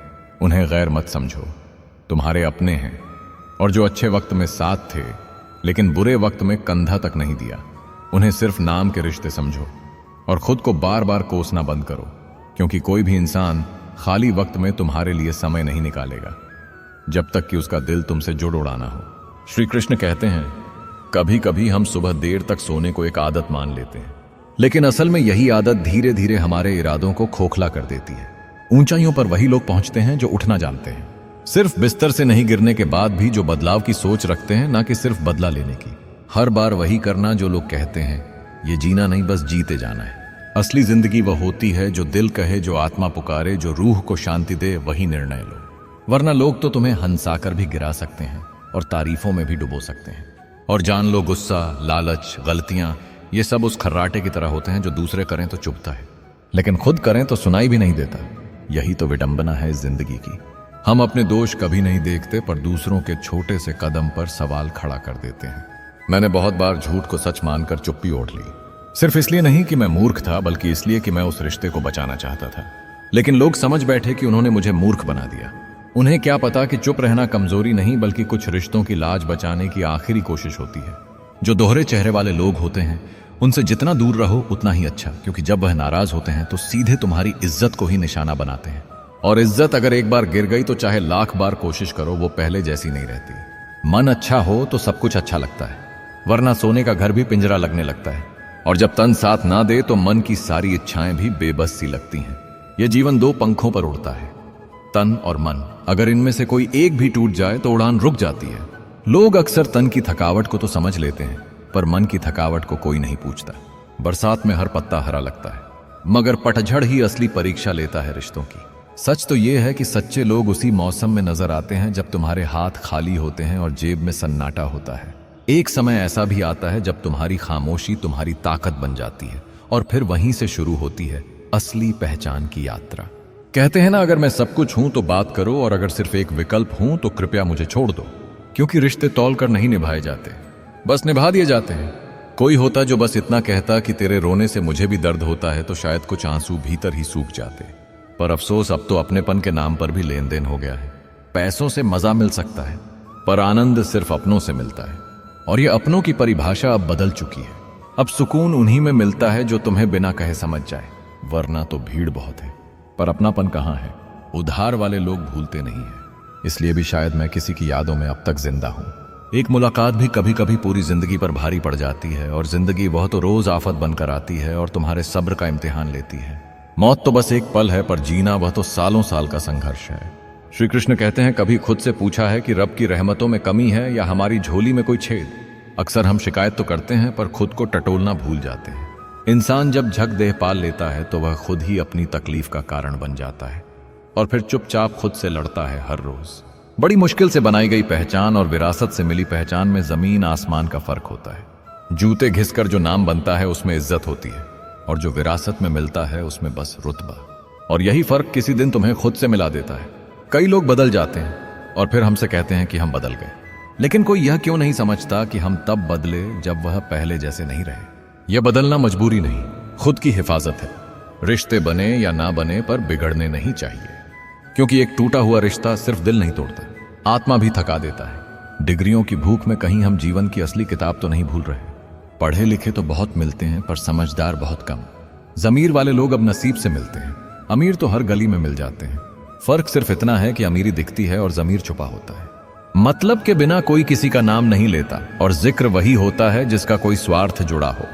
उन्हें गैर मत समझो, तुम्हारे अपने हैं। और जो अच्छे वक्त में साथ थे लेकिन बुरे वक्त में कंधा तक नहीं दिया, उन्हें सिर्फ नाम के रिश्ते समझो। और खुद को बार बार कोसना बंद करो, क्योंकि कोई भी इंसान खाली वक्त में तुम्हारे लिए समय नहीं निकालेगा जब तक कि उसका दिल तुमसे जुड़ उड़ाना हो। श्री कृष्ण कहते हैं, कभी कभी हम सुबह देर तक सोने को एक आदत मान लेते हैं, लेकिन असल में यही आदत धीरे धीरे हमारे इरादों को खोखला कर देती है। ऊंचाइयों पर वही लोग पहुंचते हैं जो उठना जानते हैं, सिर्फ बिस्तर से नहीं गिरने के बाद भी जो बदलाव की सोच रखते हैं, ना कि सिर्फ बदला लेने की। हर बार वही करना जो लोग कहते हैं, ये जीना नहीं, बस जीते जाना है। असली जिंदगी वह होती है जो दिल कहे, जो आत्मा पुकारे, जो रूह को शांति दे, वही निर्णय लो। वरना लोग तो तुम्हें हंसाकर भी गिरा सकते हैं और तारीफों में भी डुबो सकते हैं। और जान लो, गुस्सा, लालच, गलतियां, ये सब उस खर्राटे की तरह होते हैं जो दूसरे करें तो चुभता है, लेकिन खुद करें तो सुनाई भी नहीं देता। यही तो विडंबना है इस जिंदगी की। हम अपने दोष कभी नहीं देखते, पर दूसरों के छोटे से कदम पर सवाल खड़ा कर देते हैं। मैंने बहुत बार झूठ को सच मानकर चुप्पी ओढ़ ली, सिर्फ इसलिए नहीं कि मैं मूर्ख था, बल्कि इसलिए कि मैं उस रिश्ते को बचाना चाहता था। लेकिन लोग समझ बैठे कि उन्होंने मुझे मूर्ख बना दिया। उन्हें क्या पता कि चुप रहना कमजोरी नहीं, बल्कि कुछ रिश्तों की लाज बचाने की आखिरी कोशिश होती है। जो दोहरे चेहरे वाले लोग होते हैं, उनसे जितना दूर रहो उतना ही अच्छा, क्योंकि जब वह नाराज होते हैं तो सीधे तुम्हारी इज्जत को ही निशाना बनाते हैं। और इज्जत अगर एक बार गिर गई तो चाहे लाख बार कोशिश करो, वो पहले जैसी नहीं रहती। मन अच्छा हो तो सब कुछ अच्छा लगता है, वरना सोने का घर भी पिंजरा लगने लगता है। और जब तन साथ ना दे तो मन की सारी इच्छाएं भी बेबस सी लगती हैं। यह जीवन 2 पंखों पर उड़ता है, तन और मन। अगर इनमें से कोई एक भी टूट जाए तो उड़ान रुक जाती है। लोग अक्सर तन की थकावट को तो समझ लेते हैं, पर मन की थकावट को कोई नहीं पूछता। बरसात में हर पत्ता हरा लगता है, मगर पतझड़ ही असली परीक्षा लेता है रिश्तों की। सच तो यह है कि सच्चे लोग उसी मौसम में नजर आते हैं जब तुम्हारे हाथ खाली होते हैं और जेब में सन्नाटा होता है। एक समय ऐसा भी आता है जब तुम्हारी खामोशी तुम्हारी ताकत बन जाती है, और फिर वहीं से शुरू होती है असली पहचान की यात्रा। कहते हैं ना, अगर मैं सब कुछ हूं तो बात करो, और अगर सिर्फ एक विकल्प हूं तो कृपया मुझे छोड़ दो। क्योंकि रिश्ते तौल कर नहीं निभाए जाते, बस निभा दिए जाते हैं। कोई होता जो बस इतना कहता कि तेरे रोने से मुझे भी दर्द होता है, तो शायद कुछ आंसू भीतर ही सूख जाते। पर अफसोस, अब तो अपनेपन के नाम पर भी लेन देन हो गया है। पैसों से मजा मिल सकता है, पर आनंद सिर्फ अपनों से मिलता है। और ये अपनों की परिभाषा अब बदल चुकी है। अब सुकून उन्हीं में मिलता है जो तुम्हें बिना कहे समझ जाए, वरना तो भीड़ बहुत है। पर अपनापन कहाँ है? उधार वाले लोग भूलते नहीं है। इसलिए भी शायद मैं किसी की यादों में अब तक जिंदा हूं। एक मुलाकात भी कभी कभी पूरी जिंदगी पर भारी पड़ जाती है, और जिंदगी वह तो रोज आफत बनकर आती है और तुम्हारे सब्र का इम्तिहान लेती है। मौत तो बस एक पल है, पर जीना वह तो सालों साल का संघर्ष है। श्री कृष्ण कहते हैं, कभी खुद से पूछा है कि रब की रहमतों में कमी है या हमारी झोली में कोई छेद? अक्सर हम शिकायत तो करते हैं, पर खुद को टटोलना भूल जाते हैं। इंसान जब झक देह पाल लेता है तो वह खुद ही अपनी तकलीफ का कारण बन जाता है, और फिर चुपचाप खुद से लड़ता है हर रोज। बड़ी मुश्किल से बनाई गई पहचान और विरासत से मिली पहचान में जमीन आसमान का फर्क होता है। जूते घिसकर जो नाम बनता है उसमें इज्जत होती है, और जो विरासत में मिलता है उसमें बस रुतबा। और यही फर्क किसी दिन तुम्हें खुद से मिला देता है। कई लोग बदल जाते हैं और फिर हमसे कहते हैं कि हम बदल गए, लेकिन कोई यह क्यों नहीं समझता कि हम तब बदले जब वह पहले जैसे नहीं रहे। यह बदलना मजबूरी नहीं, खुद की हिफाजत है। रिश्ते बने या ना बने, पर बिगड़ने नहीं चाहिए, क्योंकि एक टूटा हुआ रिश्ता सिर्फ दिल नहीं तोड़ता, आत्मा भी थका देता है। डिग्रियों की भूख में कहीं हम जीवन की असली किताब तो नहीं भूल रहे। पढ़े लिखे तो बहुत मिलते हैं, पर समझदार बहुत कम। जमीर वाले लोग अब नसीब से मिलते हैं, अमीर तो हर गली में मिल जाते हैं। फर्क सिर्फ इतना है कि अमीरी दिखती है और जमीर छुपा होता है। मतलब के बिना कोई किसी का नाम नहीं लेता, और जिक्र वही होता है जिसका कोई स्वार्थ जुड़ा हो।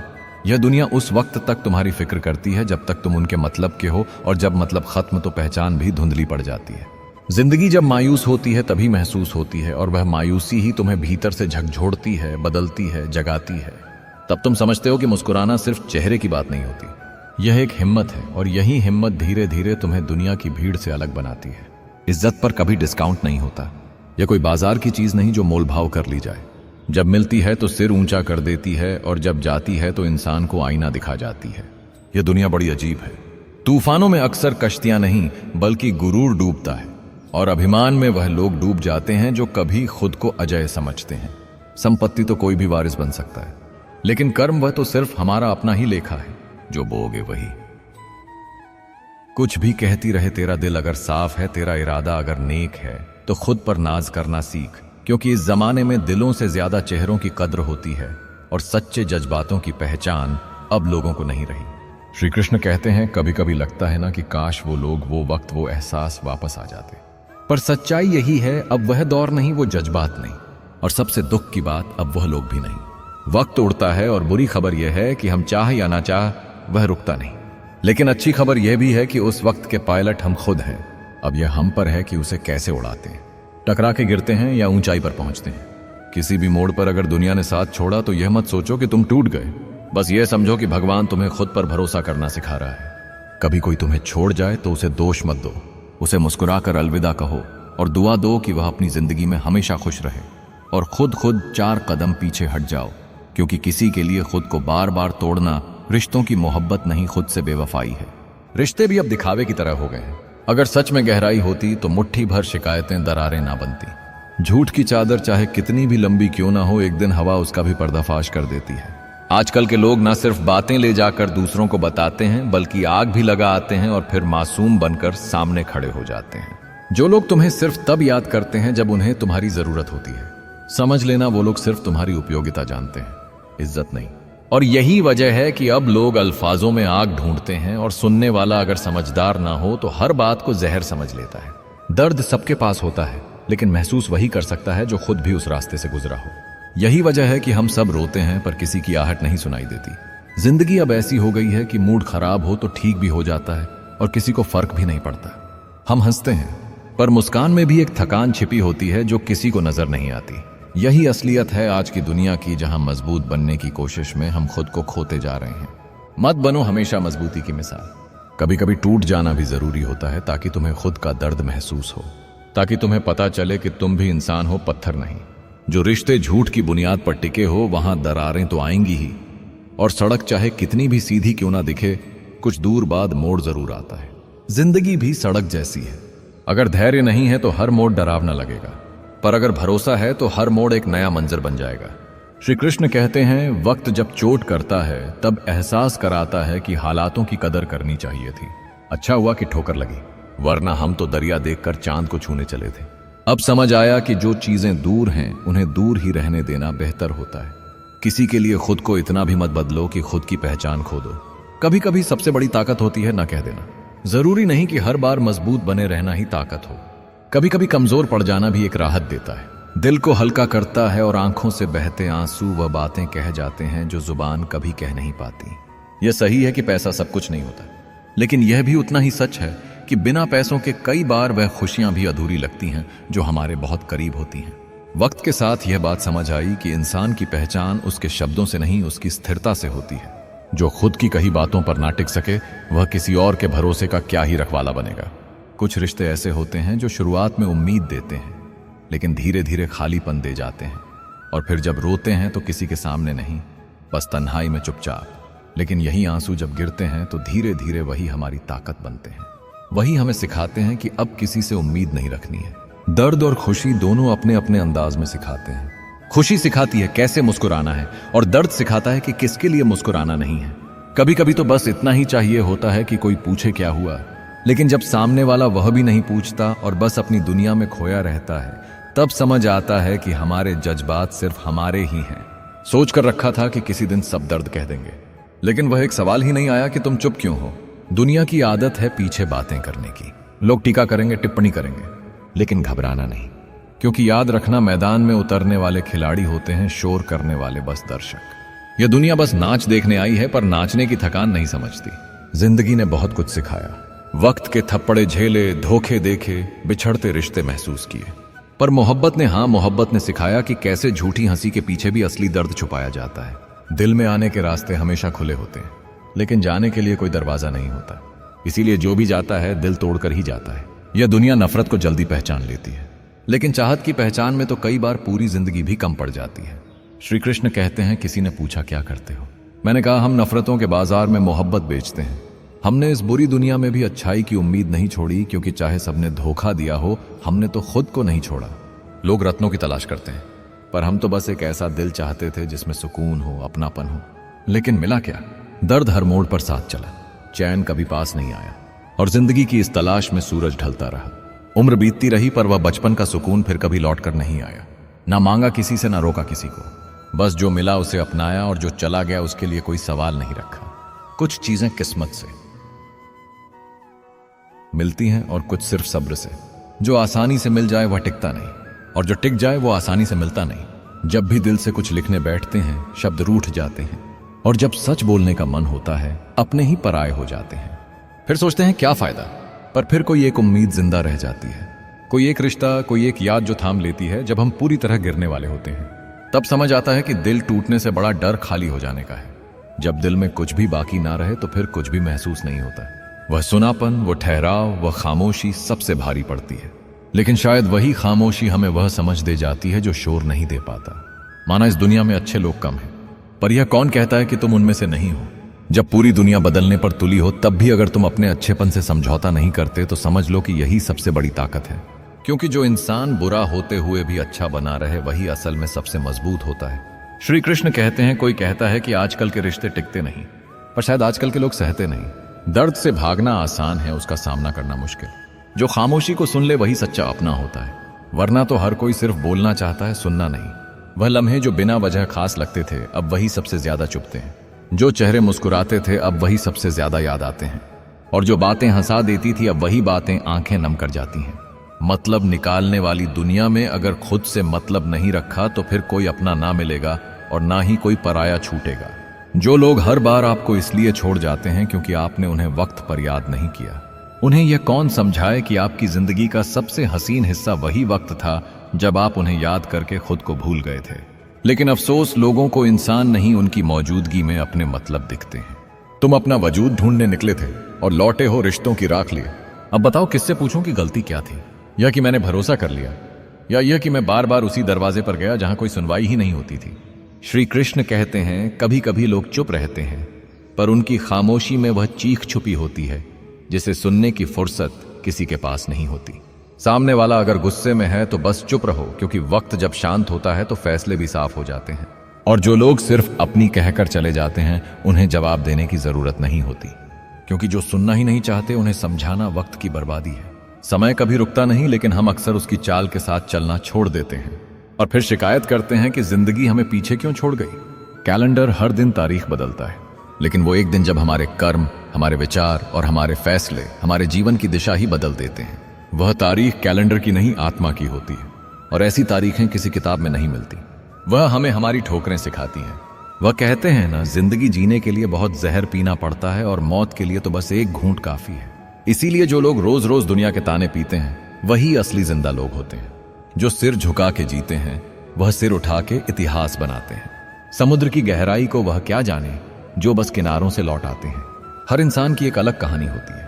यह दुनिया उस वक्त तक तुम्हारी फिक्र करती है जब तक तुम उनके मतलब के हो, और जब मतलब खत्म तो पहचान भी धुंधली पड़ जाती है। जिंदगी जब मायूस होती है तभी महसूस होती है, और वह मायूसी ही तुम्हें भीतर से झकझोड़ती है, बदलती है, जगाती है। तब तुम समझते हो कि मुस्कुराना सिर्फ चेहरे की बात नहीं होती, यह एक हिम्मत है, और यही हिम्मत धीरे धीरे तुम्हें दुनिया की भीड़ से अलग बनाती है। इज्जत पर कभी डिस्काउंट नहीं होता। यह कोई बाजार की चीज नहीं जो मोल भाव कर ली जाए। जब मिलती है तो सिर ऊंचा कर देती है और जब जाती है तो इंसान को आईना दिखा जाती है। यह दुनिया बड़ी अजीब है। तूफानों में अक्सर कश्तियां नहीं बल्कि गुरूर डूबता है, और अभिमान में वह लोग डूब जाते हैं जो कभी खुद को अजय समझते हैं। संपत्ति तो कोई भी वारिस बन सकता है, लेकिन कर्म वह तो सिर्फ हमारा अपना ही लेखा है, जो बोगे वही। कुछ भी कहती रहे तेरा दिल अगर साफ है, तेरा इरादा अगर नेक है, तो खुद पर नाज करना सीख, क्योंकि इस जमाने में दिलों से ज्यादा चेहरों की कद्र होती है और सच्चे जज्बातों की पहचान अब लोगों को नहीं रही। श्री कृष्ण कहते हैं, कभी कभी लगता है ना कि काश वो लोग, वो वक्त, वो एहसास वापस आ जाते। पर सच्चाई यही है, अब वह दौर नहीं, वो जज्बात नहीं, और सबसे दुख की बात, अब वह लोग भी नहीं। वक्त उड़ता है और बुरी खबर यह है कि हम चाह या ना चाह वह रुकता नहीं। लेकिन अच्छी खबर यह भी है कि उस वक्त के पायलट हम खुद हैं। अब यह हम पर है कि उसे कैसे उड़ाते हैं। टकरा के गिरते हैं या ऊंचाई पर पहुंचते हैं। किसी भी मोड़ पर अगर दुनिया ने साथ छोड़ा तो यह मत सोचो कि तुम टूट गए, बस यह समझो कि भगवान तुम्हें खुद पर भरोसा करना सिखा रहा है। कभी कोई तुम्हें छोड़ जाए तो उसे दोष मत दो, उसे मुस्कुराकर अलविदा कहो और दुआ दो कि वह अपनी जिंदगी में हमेशा खुश रहे। और खुद 4 कदम पीछे हट जाओ, क्योंकि किसी के लिए खुद को बार बार तोड़ना रिश्तों की मोहब्बत नहीं, खुद से बेवफाई है। रिश्ते भी अब दिखावे की तरह हो गए हैं। अगर सच में गहराई होती तो मुट्ठी भर शिकायतें दरारें ना बनती। झूठ की चादर चाहे कितनी भी लंबी क्यों ना हो, एक दिन हवा उसका भी पर्दाफाश कर देती है। आजकल के लोग ना सिर्फ बातें ले जाकर दूसरों को बताते हैं, बल्कि आग भी लगा आते हैं और फिर मासूम बनकर सामने खड़े हो जाते हैं। जो लोग तुम्हें सिर्फ तब याद करते हैं जब उन्हें तुम्हारी जरूरत होती है, समझ लेना वो लोग सिर्फ तुम्हारी उपयोगिता जानते हैं, इज्जत नहीं। और यही वजह है कि अब लोग अल्फाजों में आग ढूंढते हैं, और सुनने वाला अगर समझदार ना हो तो हर बात को जहर समझ लेता है। दर्द सबके पास होता है, लेकिन महसूस वही कर सकता है जो खुद भी उस रास्ते से गुजरा हो। यही वजह है कि हम सब रोते हैं पर किसी की आहट नहीं सुनाई देती। जिंदगी अब ऐसी हो गई है कि मूड खराब हो तो ठीक भी हो जाता है और किसी को फर्क भी नहीं पड़ता। हम हंसते हैं, पर मुस्कान में भी एक थकान छिपी होती है जो किसी को नजर नहीं आती। यही असलियत है आज की दुनिया की, जहां मजबूत बनने की कोशिश में हम खुद को खोते जा रहे हैं। मत बनो हमेशा मजबूती की मिसाल। कभी कभी टूट जाना भी जरूरी होता है, ताकि तुम्हें खुद का दर्द महसूस हो, ताकि तुम्हें पता चले कि तुम भी इंसान हो, पत्थर नहीं। जो रिश्ते झूठ की बुनियाद पर टिके हो, वहां दरारें तो आएंगी ही, और सड़क चाहे कितनी भी सीधी क्यों ना दिखे, कुछ दूर बाद मोड़ जरूर आता है। जिंदगी भी सड़क जैसी है। अगर धैर्य नहीं है तो हर मोड़ डरावना लगेगा, पर अगर भरोसा है तो हर मोड़ एक नया मंजर बन जाएगा। श्री कृष्ण कहते हैं, वक्त जब चोट करता है तब एहसास कराता है कि हालातों की कदर करनी चाहिए थी। अच्छा हुआ कि ठोकर लगी, वरना हम तो दरिया देखकर चांद को छूने चले थे। अब समझ आया कि जो चीजें दूर हैं उन्हें दूर ही रहने देना बेहतर होता है। किसी के लिए खुद को इतना भी मत बदलो कि खुद की पहचान खो दो। कभी कभी सबसे बड़ी ताकत होती है न कह देना। जरूरी नहीं कि हर बार मजबूत बने रहना ही ताकत हो। कभी कभी कमजोर पड़ जाना भी एक राहत देता है, दिल को हल्का करता है, और आंखों से बहते आंसू वह बातें कह जाते हैं जो जुबान कभी कह नहीं पाती। यह सही है कि पैसा सब कुछ नहीं होता, लेकिन यह भी उतना ही सच है कि बिना पैसों के कई बार वह खुशियां भी अधूरी लगती हैं जो हमारे बहुत करीब होती हैं। वक्त के साथ यह बात समझ आई कि इंसान की पहचान उसके शब्दों से नहीं, उसकी स्थिरता से होती है। जो खुद की कही बातों पर ना टिक सके, वह किसी और के भरोसे का क्या ही रखवाला बनेगा। कुछ रिश्ते ऐसे होते हैं जो शुरुआत में उम्मीद देते हैं, लेकिन धीरे धीरे खालीपन दे जाते हैं, और फिर जब रोते हैं तो किसी के सामने नहीं, बस तन्हाई में चुपचाप। लेकिन यही आंसू जब गिरते हैं तो धीरे धीरे वही हमारी ताकत बनते हैं। वही हमें सिखाते हैं कि अब किसी से उम्मीद नहीं रखनी है। दर्द और खुशी दोनों अपने अपने अंदाज में सिखाते हैं। खुशी सिखाती है कैसे मुस्कुराना है, और दर्द सिखाता है कि किसके लिए मुस्कुराना नहीं है। कभी कभी तो बस इतना ही चाहिए होता है कि कोई पूछे क्या हुआ, लेकिन जब सामने वाला वह भी नहीं पूछता और बस अपनी दुनिया में खोया रहता है, तब समझ आता है कि हमारे जज्बात सिर्फ हमारे ही हैं। सोच कर रखा था कि किसी दिन सब दर्द कह देंगे, लेकिन वह एक सवाल ही नहीं आया कि तुम चुप क्यों हो। दुनिया की आदत है पीछे बातें करने की। लोग टीका करेंगे, टिप्पणी करेंगे, लेकिन घबराना नहीं, क्योंकि याद रखना, मैदान में उतरने वाले खिलाड़ी होते हैं, शोर करने वाले बस दर्शक। यह दुनिया बस नाच देखने आई है, पर नाचने की थकान नहीं समझती। जिंदगी ने बहुत कुछ सिखाया, वक्त के थप्पड़े झेले, धोखे देखे, बिछड़ते रिश्ते महसूस किए, पर मोहब्बत ने, हाँ मोहब्बत ने सिखाया कि कैसे झूठी हंसी के पीछे भी असली दर्द छुपाया जाता है। दिल में आने के रास्ते हमेशा खुले होते हैं, लेकिन जाने के लिए कोई दरवाजा नहीं होता। इसीलिए जो भी जाता है दिल तोड़कर ही जाता है। यह दुनिया नफरत को जल्दी पहचान लेती है, लेकिन चाहत की पहचान में तो कई बार पूरी जिंदगी भी कम पड़ जाती है। श्री कृष्ण कहते हैं, किसी ने पूछा क्या करते हो? मैंने कहा, हम नफरतों के बाजार में मोहब्बत बेचते हैं। हमने इस बुरी दुनिया में भी अच्छाई की उम्मीद नहीं छोड़ी, क्योंकि चाहे सबने धोखा दिया हो, हमने तो खुद को नहीं छोड़ा। लोग रत्नों की तलाश करते हैं, पर हम तो बस एक ऐसा दिल चाहते थे जिसमें सुकून हो, अपनापन हो। लेकिन मिला क्या? दर्द हर मोड़ पर साथ चला, चैन कभी पास नहीं आया, और जिंदगी की इस तलाश में सूरज ढलता रहा। उम्र बीतती रही, पर वह बचपन का सुकून फिर कभी लौट कर नहीं आया। ना मांगा किसी से, ना रोका किसी को, बस जो मिला उसे अपनाया, और जो चला गया उसके लिए कोई सवाल नहीं रखा। कुछ चीजें किस्मत से मिलती हैं और कुछ सिर्फ सब्र से। जो आसानी से मिल जाए वह टिकता नहीं, और जो टिक जाए वो आसानी से मिलता नहीं। जब भी दिल से कुछ लिखने बैठते हैं, शब्द रूठ जाते हैं, और जब सच बोलने का मन होता है, अपने ही पराये हो जाते हैं। फिर सोचते हैं क्या फायदा, पर फिर कोई एक उम्मीद जिंदा रह जाती है, कोई एक रिश्ता, कोई एक याद जो थाम लेती है जब हम पूरी तरह गिरने वाले होते हैं। तब समझ आता है कि दिल टूटने से बड़ा डर खाली हो जाने का है। जब दिल में कुछ भी बाकी ना रहे तो फिर कुछ भी महसूस नहीं होता। वह सुनापन, वो ठहराव, वह खामोशी सबसे भारी पड़ती है। लेकिन शायद वही खामोशी हमें वह समझ दे जाती है जो शोर नहीं दे पाता। माना इस दुनिया में अच्छे लोग कम हैं, पर यह कौन कहता है कि तुम उनमें से नहीं हो? जब पूरी दुनिया बदलने पर तुली हो, तब भी अगर तुम अपने अच्छेपन से समझौता नहीं करते तो समझ लो कि यही सबसे बड़ी ताकत है। क्योंकि जो इंसान बुरा होते हुए भी अच्छा बना रहे, वही असल में सबसे मजबूत होता है। श्री कृष्ण कहते हैं, कोई कहता है कि आजकल के रिश्ते टिकते नहीं, पर शायद आजकल के लोग सहते नहीं। दर्द से भागना आसान है, उसका सामना करना मुश्किल। जो खामोशी को सुन ले वही सच्चा अपना होता है, वरना तो हर कोई सिर्फ बोलना चाहता है, सुनना नहीं। वह लम्हे जो बिना वजह खास लगते थे, अब वही सबसे ज्यादा चुभते हैं। जो चेहरे मुस्कुराते थे, अब वही सबसे ज्यादा याद आते हैं। और जो बातें हंसा देती थी, अब वही बातें आंखें नम कर जाती हैं। मतलब निकालने वाली दुनिया में अगर खुद से मतलब नहीं रखा तो फिर कोई अपना ना मिलेगा, और ना ही कोई पराया छूटेगा। जो लोग हर बार आपको इसलिए छोड़ जाते हैं क्योंकि आपने उन्हें वक्त पर याद नहीं किया, उन्हें यह कौन समझाए कि आपकी जिंदगी का सबसे हसीन हिस्सा वही वक्त था जब आप उन्हें याद करके खुद को भूल गए थे। लेकिन अफसोस, लोगों को इंसान नहीं, उनकी मौजूदगी में अपने मतलब दिखते हैं। तुम अपना वजूद ढूंढने निकले थे और लौटे हो रिश्तों की राख लिए। अब बताओ किससे पूछूं कि गलती क्या थी? या कि मैंने भरोसा कर लिया, या यह कि मैं बार बार उसी दरवाजे पर गया जहां कोई सुनवाई ही नहीं होती थी। श्री कृष्ण कहते हैं, कभी कभी लोग चुप रहते हैं, पर उनकी खामोशी में वह चीख छुपी होती है जिसे सुनने की फुर्सत किसी के पास नहीं होती। सामने वाला अगर गुस्से में है तो बस चुप रहो, क्योंकि वक्त जब शांत होता है तो फैसले भी साफ हो जाते हैं। और जो लोग सिर्फ अपनी कहकर चले जाते हैं, उन्हें जवाब देने की जरूरत नहीं होती, क्योंकि जो सुनना ही नहीं चाहते उन्हें समझाना वक्त की बर्बादी है। समय कभी रुकता नहीं, लेकिन हम अक्सर उसकी चाल के साथ चलना छोड़ देते हैं और फिर शिकायत करते हैं कि जिंदगी हमें पीछे क्यों छोड़ गई। कैलेंडर हर दिन तारीख बदलता है, लेकिन वो एक दिन जब हमारे कर्म, हमारे विचार और हमारे फैसले हमारे जीवन की दिशा ही बदल देते हैं। वह तारीख कैलेंडर की नहीं, आत्मा की होती है, और ऐसी तारीखें किसी किताब में नहीं मिलती। वह हमें हमारी ठोकरें सिखाती हैं। वह कहते हैं ना, जिंदगी जीने के लिए बहुत जहर पीना पड़ता है और मौत के लिए तो बस एक घूंट काफी है। इसीलिए जो लोग रोज रोज दुनिया के ताने पीते हैं, वही असली जिंदा लोग होते हैं। जो सिर झुका के जीते हैं, वह सिर उठा के इतिहास बनाते हैं। समुद्र की गहराई को वह क्या जाने जो बस किनारों से लौट आते हैं। हर इंसान की एक अलग कहानी होती है,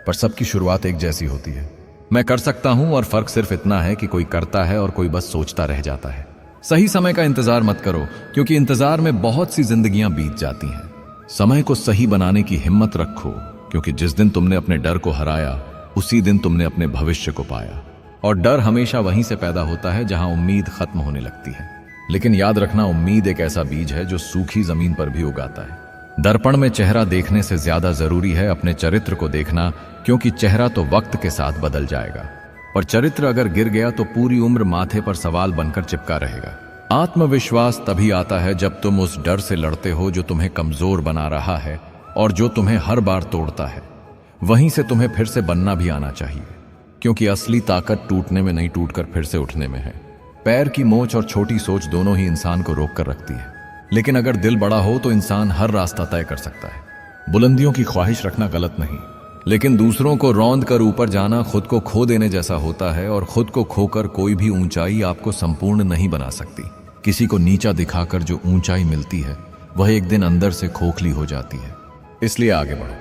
पर सबकी शुरुआत एक जैसी होती है। मैं कर सकता हूं, और फर्क सिर्फ इतना है कि कोई करता है और कोई बस सोचता रह जाता है। सही समय का इंतजार मत करो, क्योंकि इंतजार में बहुत सी जिंदगियां बीत जाती हैं। समय को सही बनाने की हिम्मत रखो, क्योंकि जिस दिन तुमने अपने डर को हराया, उसी दिन तुमने अपने भविष्य को पाया। और डर हमेशा वहीं से पैदा होता है जहां उम्मीद खत्म होने लगती है। लेकिन याद रखना, उम्मीद एक ऐसा बीज है जो सूखी जमीन पर भी उगाता है। दर्पण में चेहरा देखने से ज्यादा जरूरी है अपने चरित्र को देखना, क्योंकि चेहरा तो वक्त के साथ बदल जाएगा, पर चरित्र अगर गिर गया तो पूरी उम्र माथे पर सवाल बनकर चिपका रहेगा। आत्मविश्वास तभी आता है जब तुम उस डर से लड़ते हो जो तुम्हें कमजोर बना रहा है और जो तुम्हें हर बार तोड़ता है। वहीं से तुम्हें फिर से बनना भी आना चाहिए, क्योंकि असली ताकत टूटने में नहीं, टूटकर फिर से उठने में है। पैर की मोच और छोटी सोच दोनों ही इंसान को रोक कर रखती है, लेकिन अगर दिल बड़ा हो तो इंसान हर रास्ता तय कर सकता है। बुलंदियों की ख्वाहिश रखना गलत नहीं, लेकिन दूसरों को रौंद कर ऊपर जाना खुद को खो देने जैसा होता है, और खुद को खोकर कोई भी ऊंचाई आपको संपूर्ण नहीं बना सकती। किसी को नीचा दिखाकर जो ऊंचाई मिलती है, वह एक दिन अंदर से खोखली हो जाती है। इसलिए आगे बढ़ो,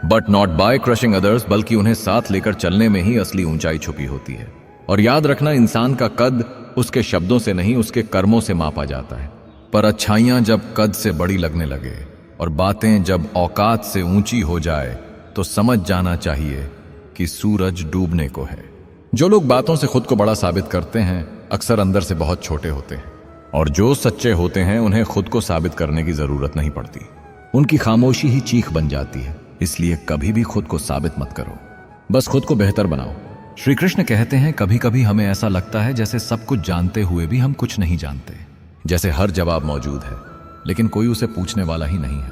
but not by crushing others, बल्कि उन्हें साथ लेकर चलने में ही असली ऊंचाई छुपी होती है। और याद रखना, इंसान का कद उसके शब्दों से नहीं, उसके कर्मों से मापा जाता है। पर अच्छाइयां जब कद से बड़ी लगने लगे और बातें जब औकात से ऊंची हो जाए तो समझ जाना चाहिए कि सूरज डूबने को है। जो लोग बातों से खुद को बड़ा साबित करते हैं अक्सर अंदर से बहुत छोटे होते हैं, और जो सच्चे होते हैं उन्हें खुद को साबित करने की जरूरत नहीं पड़ती। उनकी खामोशी ही चीख बन जाती है। इसलिए कभी भी खुद को साबित मत करो, बस खुद को बेहतर बनाओ। श्री कृष्ण कहते हैं, कभी कभी हमें ऐसा लगता है जैसे सब कुछ जानते हुए भी हम कुछ नहीं जानते, जैसे हर जवाब मौजूद है लेकिन कोई उसे पूछने वाला ही नहीं है।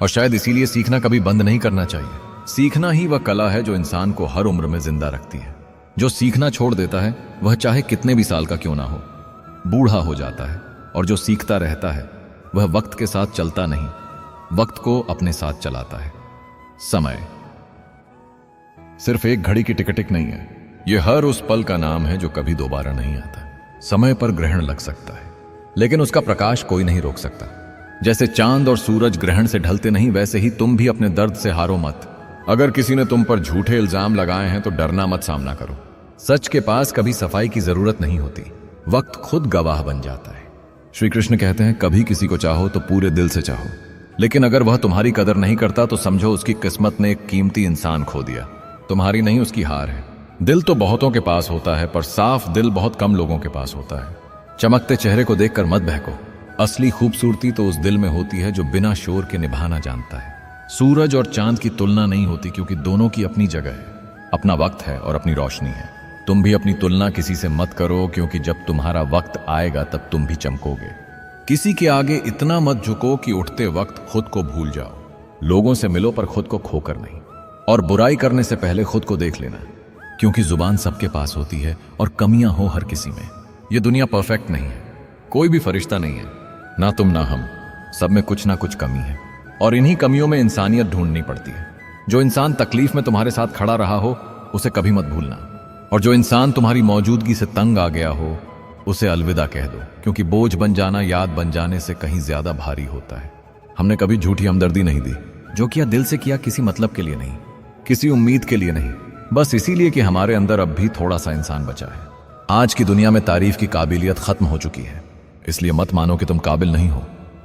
और शायद इसीलिए सीखना कभी बंद नहीं करना चाहिए। सीखना ही वह कला है जो इंसान को हर उम्र में जिंदा रखती है। जो सीखना छोड़ देता है वह चाहे कितने भी साल का क्यों ना हो, बूढ़ा हो जाता है। और जो सीखता रहता है वह वक्त के साथ चलता नहीं, वक्त को अपने साथ चलाता है। समय सिर्फ एक घड़ी की टिकटिक नहीं है, यह हर उस पल का नाम है जो कभी दोबारा नहीं आता। समय पर ग्रहण लग सकता है लेकिन उसका प्रकाश कोई नहीं रोक सकता। जैसे चांद और सूरज ग्रहण से ढलते नहीं, वैसे ही तुम भी अपने दर्द से हारो मत। अगर किसी ने तुम पर झूठे इल्जाम लगाए हैं तो डरना मत, सामना करो। सच के पास कभी सफाई की जरूरत नहीं होती, वक्त खुद गवाह बन जाता है। श्री कृष्ण कहते हैं, कभी किसी को चाहो तो पूरे दिल से चाहो, लेकिन अगर वह तुम्हारी कदर नहीं करता तो समझो उसकी किस्मत ने एक कीमती इंसान खो दिया। तुम्हारी नहीं, उसकी हार है। दिल तो बहुतों के पास होता है पर साफ दिल बहुत कम लोगों के पास होता है। चमकते चेहरे को देखकर मत बहको। असली खूबसूरती तो उस दिल में होती है जो बिना शोर के निभाना जानता है। सूरज और चांद की तुलना नहीं होती क्योंकि दोनों की अपनी जगह है, अपना वक्त है और अपनी रोशनी है। तुम भी अपनी तुलना किसी से मत करो, क्योंकि जब तुम्हारा वक्त आएगा तब तुम भी चमकोगे। किसी के आगे इतना मत झुको कि उठते वक्त खुद को भूल जाओ। लोगों से मिलो पर खुद को खोकर नहीं। और बुराई करने से पहले खुद को देख लेना, क्योंकि जुबान सबके पास होती है और कमियां हो हर किसी में। यह दुनिया परफेक्ट नहीं है, कोई भी फरिश्ता नहीं है, ना तुम ना हम, सब में कुछ ना कुछ कमी है। और इन्हीं कमियों में इंसानियत ढूंढनी पड़ती है। जो इंसान तकलीफ में तुम्हारे साथ खड़ा रहा हो उसे कभी मत भूलना, और जो इंसान तुम्हारी मौजूदगी से तंग आ गया हो उसे अलविदा कह दो, क्योंकि बोझ बन जाना याद बन जाने से कहीं ज्यादा भारी होता है। हमने कभी झूठी हमदर्दी नहीं दी, जो किया दिल से किया, किसी मतलब के लिए नहीं, किसी उम्मीद के लिए नहीं, बस इसीलिए कि हमारे अंदर अब भी थोड़ा सा इंसान बचा है। आज की दुनिया में तारीफ की काबिलियत खत्म हो चुकी है, इसलिए मत मानो कि तुम काबिल नहीं हो।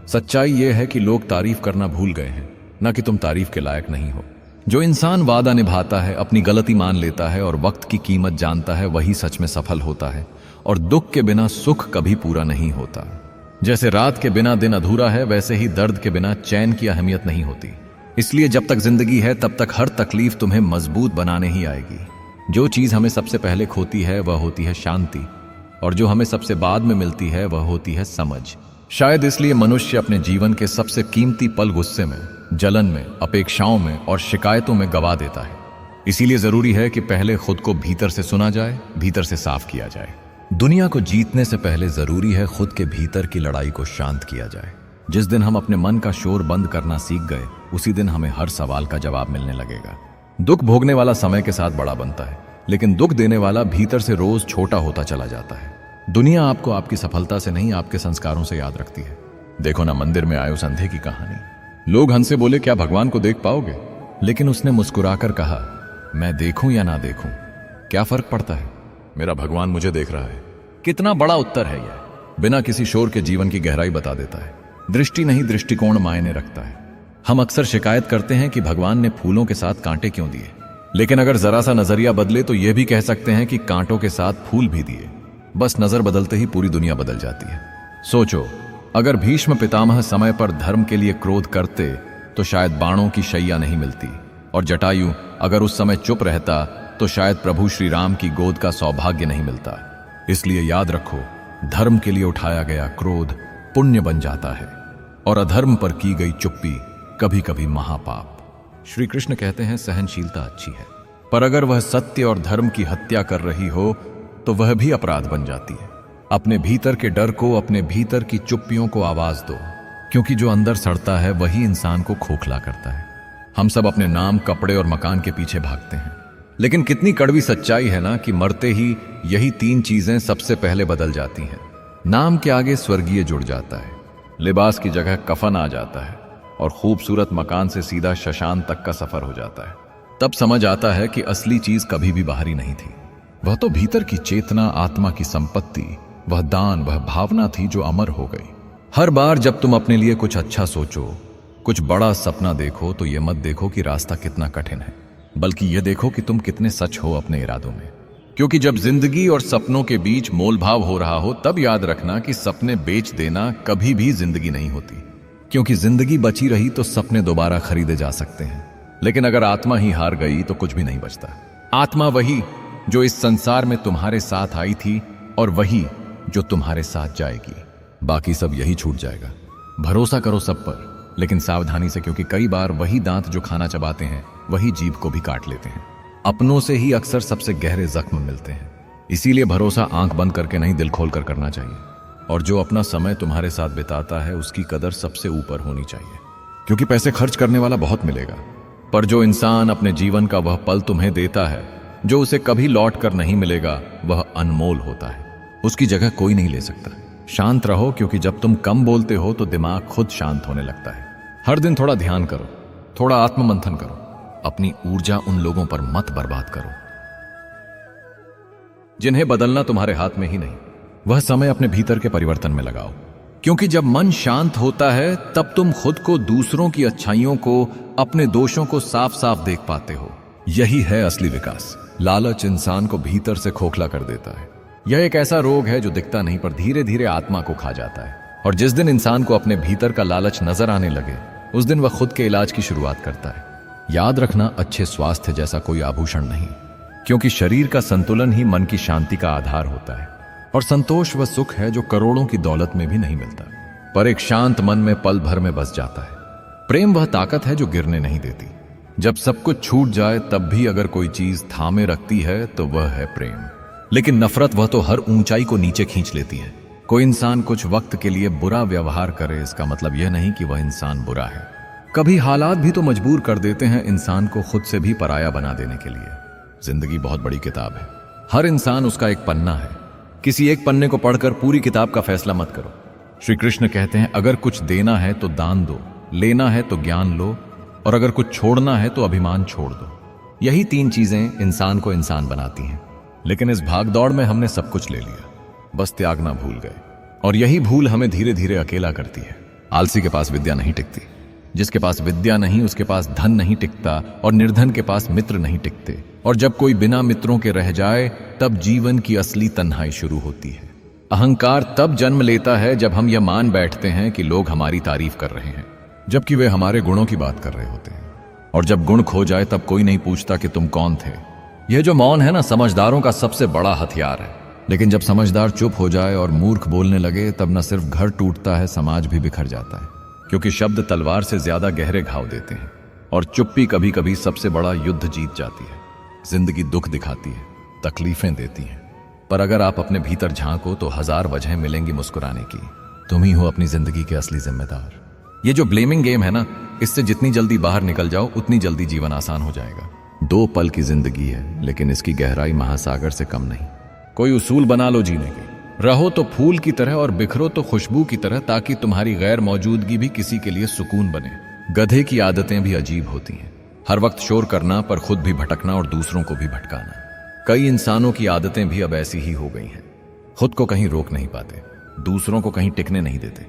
सच्चाई यह है कि लोग तारीफ करना भूल गए हैं, न कि तुम तारीफ के लायक नहीं हो। जो इंसान वादा निभाता है, अपनी गलती मान लेता है और वक्त की कीमत जानता है, वही सच में सफल होता है। और दुख के बिना सुख कभी पूरा नहीं होता। जैसे रात के बिना दिन अधूरा है, वैसे ही दर्द के बिना चैन की अहमियत नहीं होती। इसलिए जब तक जिंदगी है तब तक हर तकलीफ तुम्हें मजबूत बनाने ही आएगी। जो चीज हमें सबसे पहले खोती है वह होती है शांति, और जो हमें सबसे बाद में मिलती है वह होती है समझ। शायद इसलिए मनुष्य अपने जीवन के सबसे कीमती पल गुस्से में, जलन में, अपेक्षाओं में और शिकायतों में गवा देता है। इसीलिए जरूरी है कि पहले खुद को भीतर से सुना जाए, भीतर से साफ किया जाए। दुनिया को जीतने से पहले जरूरी है खुद के भीतर की लड़ाई को शांत किया जाए। जिस दिन हम अपने मन का शोर बंद करना सीख गए, उसी दिन हमें हर सवाल का जवाब मिलने लगेगा। दुख भोगने वाला समय के साथ बड़ा बनता है, लेकिन दुख देने वाला भीतर से रोज छोटा होता चला जाता है। दुनिया आपको आपकी सफलता से नहीं, आपके संस्कारों से याद रखती है। देखो ना, मंदिर में आए उस अंधे की कहानी। लोग हंसे बोले, क्या भगवान को देख पाओगे? लेकिन उसने मुस्कुराकर कहा, मैं देखूं या ना देखूं, क्या फर्क पड़ता है, मेरा भगवान मुझे देख रहा है। कितना बड़ा उत्तर है यह, बिना किसी शोर के जीवन की गहराई बता देता है। दृष्टि नहीं, दृष्टिकोण मायने रखता है। हम अक्सर शिकायत करते हैं कि भगवान ने फूलों के साथ कांटे क्यों दिए, लेकिन अगर जरा सा नजरिया बदले तो यह भी कह सकते हैं कि कांटों के साथ फूल भी दिए। बस नजर बदलते ही पूरी दुनिया बदल जाती है। सोचो, अगर भीष्म पितामह समय पर धर्म के लिए क्रोध करते तो शायद बाणों की शैया नहीं मिलती, और जटायु अगर उस समय चुप रहता तो शायद प्रभु श्री राम की गोद का सौभाग्य नहीं मिलता। इसलिए याद रखो, धर्म के लिए उठाया गया क्रोध पुण्य बन जाता है, और अधर्म पर की गई चुप्पी कभी कभी महापाप। श्री कृष्ण कहते हैं, सहनशीलता अच्छी है, पर अगर वह सत्य और धर्म की हत्या कर रही हो तो वह भी अपराध बन जाती है। अपने भीतर के डर को, अपने भीतर की चुप्पियों को आवाज दो, क्योंकि जो अंदर सड़ता है वही इंसान को खोखला करता है। हम सब अपने नाम, कपड़े और मकान के पीछे भागते हैं, लेकिन कितनी कड़वी सच्चाई है ना कि मरते ही यही तीन चीजें सबसे पहले बदल जाती हैं। नाम के आगे स्वर्गीय जुड़ जाता है, लिबास की जगह कफन आ जाता है, और खूबसूरत मकान से सीधा शशान तक का सफर हो जाता है। तब समझ आता है कि असली चीज कभी भी बाहरी नहीं थी। वह तो भीतर की चेतना, आत्मा की संपत्ति, वह दान, वह भावना थी जो अमर हो गई। हर बार जब तुम अपने लिए कुछ अच्छा सोचो, कुछ बड़ा सपना देखो, तो यह मत देखो कि रास्ता कितना कठिन है, बल्कि यह देखो कि तुम कितने सच हो अपने इरादों में। क्योंकि जब जिंदगी और सपनों के बीच मोलभाव हो रहा हो, तब याद रखना कि सपने बेच देना कभी भी जिंदगी नहीं होती। क्योंकि जिंदगी बची रही तो सपने दोबारा खरीदे जा सकते हैं, लेकिन अगर आत्मा ही हार गई तो कुछ भी नहीं बचता। आत्मा वही जो इस संसार में तुम्हारे साथ आई थी और वही जो तुम्हारे साथ जाएगी। बाकी सब यही छूट जाएगा। भरोसा करो सब पर, लेकिन सावधानी से, क्योंकि कई बार वही दांत जो खाना चबाते हैं वही जीभ को भी काट लेते हैं। अपनों से ही अक्सर सबसे गहरे जख्म मिलते हैं। इसीलिए भरोसा आंख बंद करके नहीं, दिल खोल कर करना चाहिए। और जो अपना समय तुम्हारे साथ बिताता है उसकी कदर सबसे ऊपर होनी चाहिए। क्योंकि पैसे खर्च करने वाला बहुत मिलेगा, पर जो इंसान अपने जीवन का वह पल तुम्हें देता है जो उसे कभी लौट कर नहीं मिलेगा, वह अनमोल होता है। उसकी जगह कोई नहीं ले सकता। शांत रहो, क्योंकि जब तुम कम बोलते हो तो दिमाग खुद शांत होने लगता है। हर दिन थोड़ा ध्यान करो, थोड़ा आत्ममंथन करो। अपनी ऊर्जा उन लोगों पर मत बर्बाद करो जिन्हें बदलना तुम्हारे हाथ में ही नहीं। वह समय अपने भीतर के परिवर्तन में लगाओ, क्योंकि जब मन शांत होता है तब तुम खुद को, दूसरों की अच्छाइयों को, अपने दोषों को साफ साफ देख पाते हो। यही है असली विकास। लालच इंसान को भीतर से खोखला कर देता है। यह एक ऐसा रोग है जो दिखता नहीं पर धीरे धीरे आत्मा को खा जाता है। और जिस दिन इंसान को अपने भीतर का लालच नजर आने लगे, उस दिन वह खुद के इलाज की शुरुआत करता है। याद रखना, अच्छे स्वास्थ्य जैसा कोई आभूषण नहीं, क्योंकि शरीर का संतुलन ही मन की शांति का आधार होता है। और संतोष वह सुख है जो करोड़ों की दौलत में भी नहीं मिलता, पर एक शांत मन में पल भर में बस जाता है। प्रेम वह ताकत है जो गिरने नहीं देती। जब सब कुछ छूट जाए तब भी अगर कोई चीज थामे रखती है तो वह है प्रेम। लेकिन नफरत वह तो हर ऊंचाई को नीचे खींच लेती है। कोई इंसान कुछ वक्त के लिए बुरा व्यवहार करे, इसका मतलब यह नहीं कि वह इंसान बुरा है। कभी हालात भी तो मजबूर कर देते हैं इंसान को खुद से भी पराया बना देने के लिए। जिंदगी बहुत बड़ी किताब है, हर इंसान उसका एक पन्ना है। किसी एक पन्ने को पढ़कर पूरी किताब का फैसला मत करो। श्री कृष्ण कहते हैं, अगर कुछ देना है तो दान दो, लेना है तो ज्ञान लो, और अगर कुछ छोड़ना है तो अभिमान छोड़ दो। यही तीन चीजें इंसान को इंसान बनाती हैं। लेकिन इस भागदौड़ में हमने सब कुछ ले लिया, बस त्यागना भूल गए। और यही भूल हमें धीरे धीरे अकेला करती है। आलसी के पास विद्या नहीं टिकती, जिसके पास विद्या नहीं उसके पास धन नहीं टिकता, और निर्धन के पास मित्र नहीं टिकते। और जब कोई बिना मित्रों के रह जाए तब जीवन की असली तन्हाई शुरू होती है। अहंकार तब जन्म लेता है जब हम यह मान बैठते हैं कि लोग हमारी तारीफ कर रहे हैं, जबकि वे हमारे गुणों की बात कर रहे होते हैं। और जब गुण खो जाए तब कोई नहीं पूछता कि तुम कौन थे। यह जो मौन है ना, समझदारों का सबसे बड़ा हथियार है। लेकिन जब समझदार चुप हो जाए और मूर्ख बोलने लगे, तब न सिर्फ घर टूटता है, समाज भी बिखर जाता है। क्योंकि शब्द तलवार से ज्यादा गहरे घाव देते हैं, और चुप्पी कभी कभी सबसे बड़ा युद्ध जीत जाती है। जिंदगी दुख दिखाती है, तकलीफें देती हैं, पर अगर आप अपने भीतर झांको तो हजार वजहें मिलेंगी मुस्कुराने की। तुम ही हो अपनी जिंदगी के असली जिम्मेदार। ये जो ब्लेमिंग गेम है ना, इससे जितनी जल्दी बाहर निकल जाओ उतनी जल्दी जीवन आसान हो जाएगा। 2 पल की जिंदगी है, लेकिन इसकी गहराई महासागर से कम नहीं। कोई उसूल बना लो जीने के। रहो तो फूल की तरह और बिखरो तो खुशबू की तरह, ताकि तुम्हारी गैर मौजूदगी भी किसी के लिए सुकून बने। गधे की आदतें भी अजीब होती हैं, हर वक्त शोर करना, पर खुद भी भटकना और दूसरों को भी भटकाना। कई इंसानों की आदतें भी अब ऐसी ही हो गई हैं। खुद को कहीं रोक नहीं पाते, दूसरों को कहीं टिकने नहीं देते।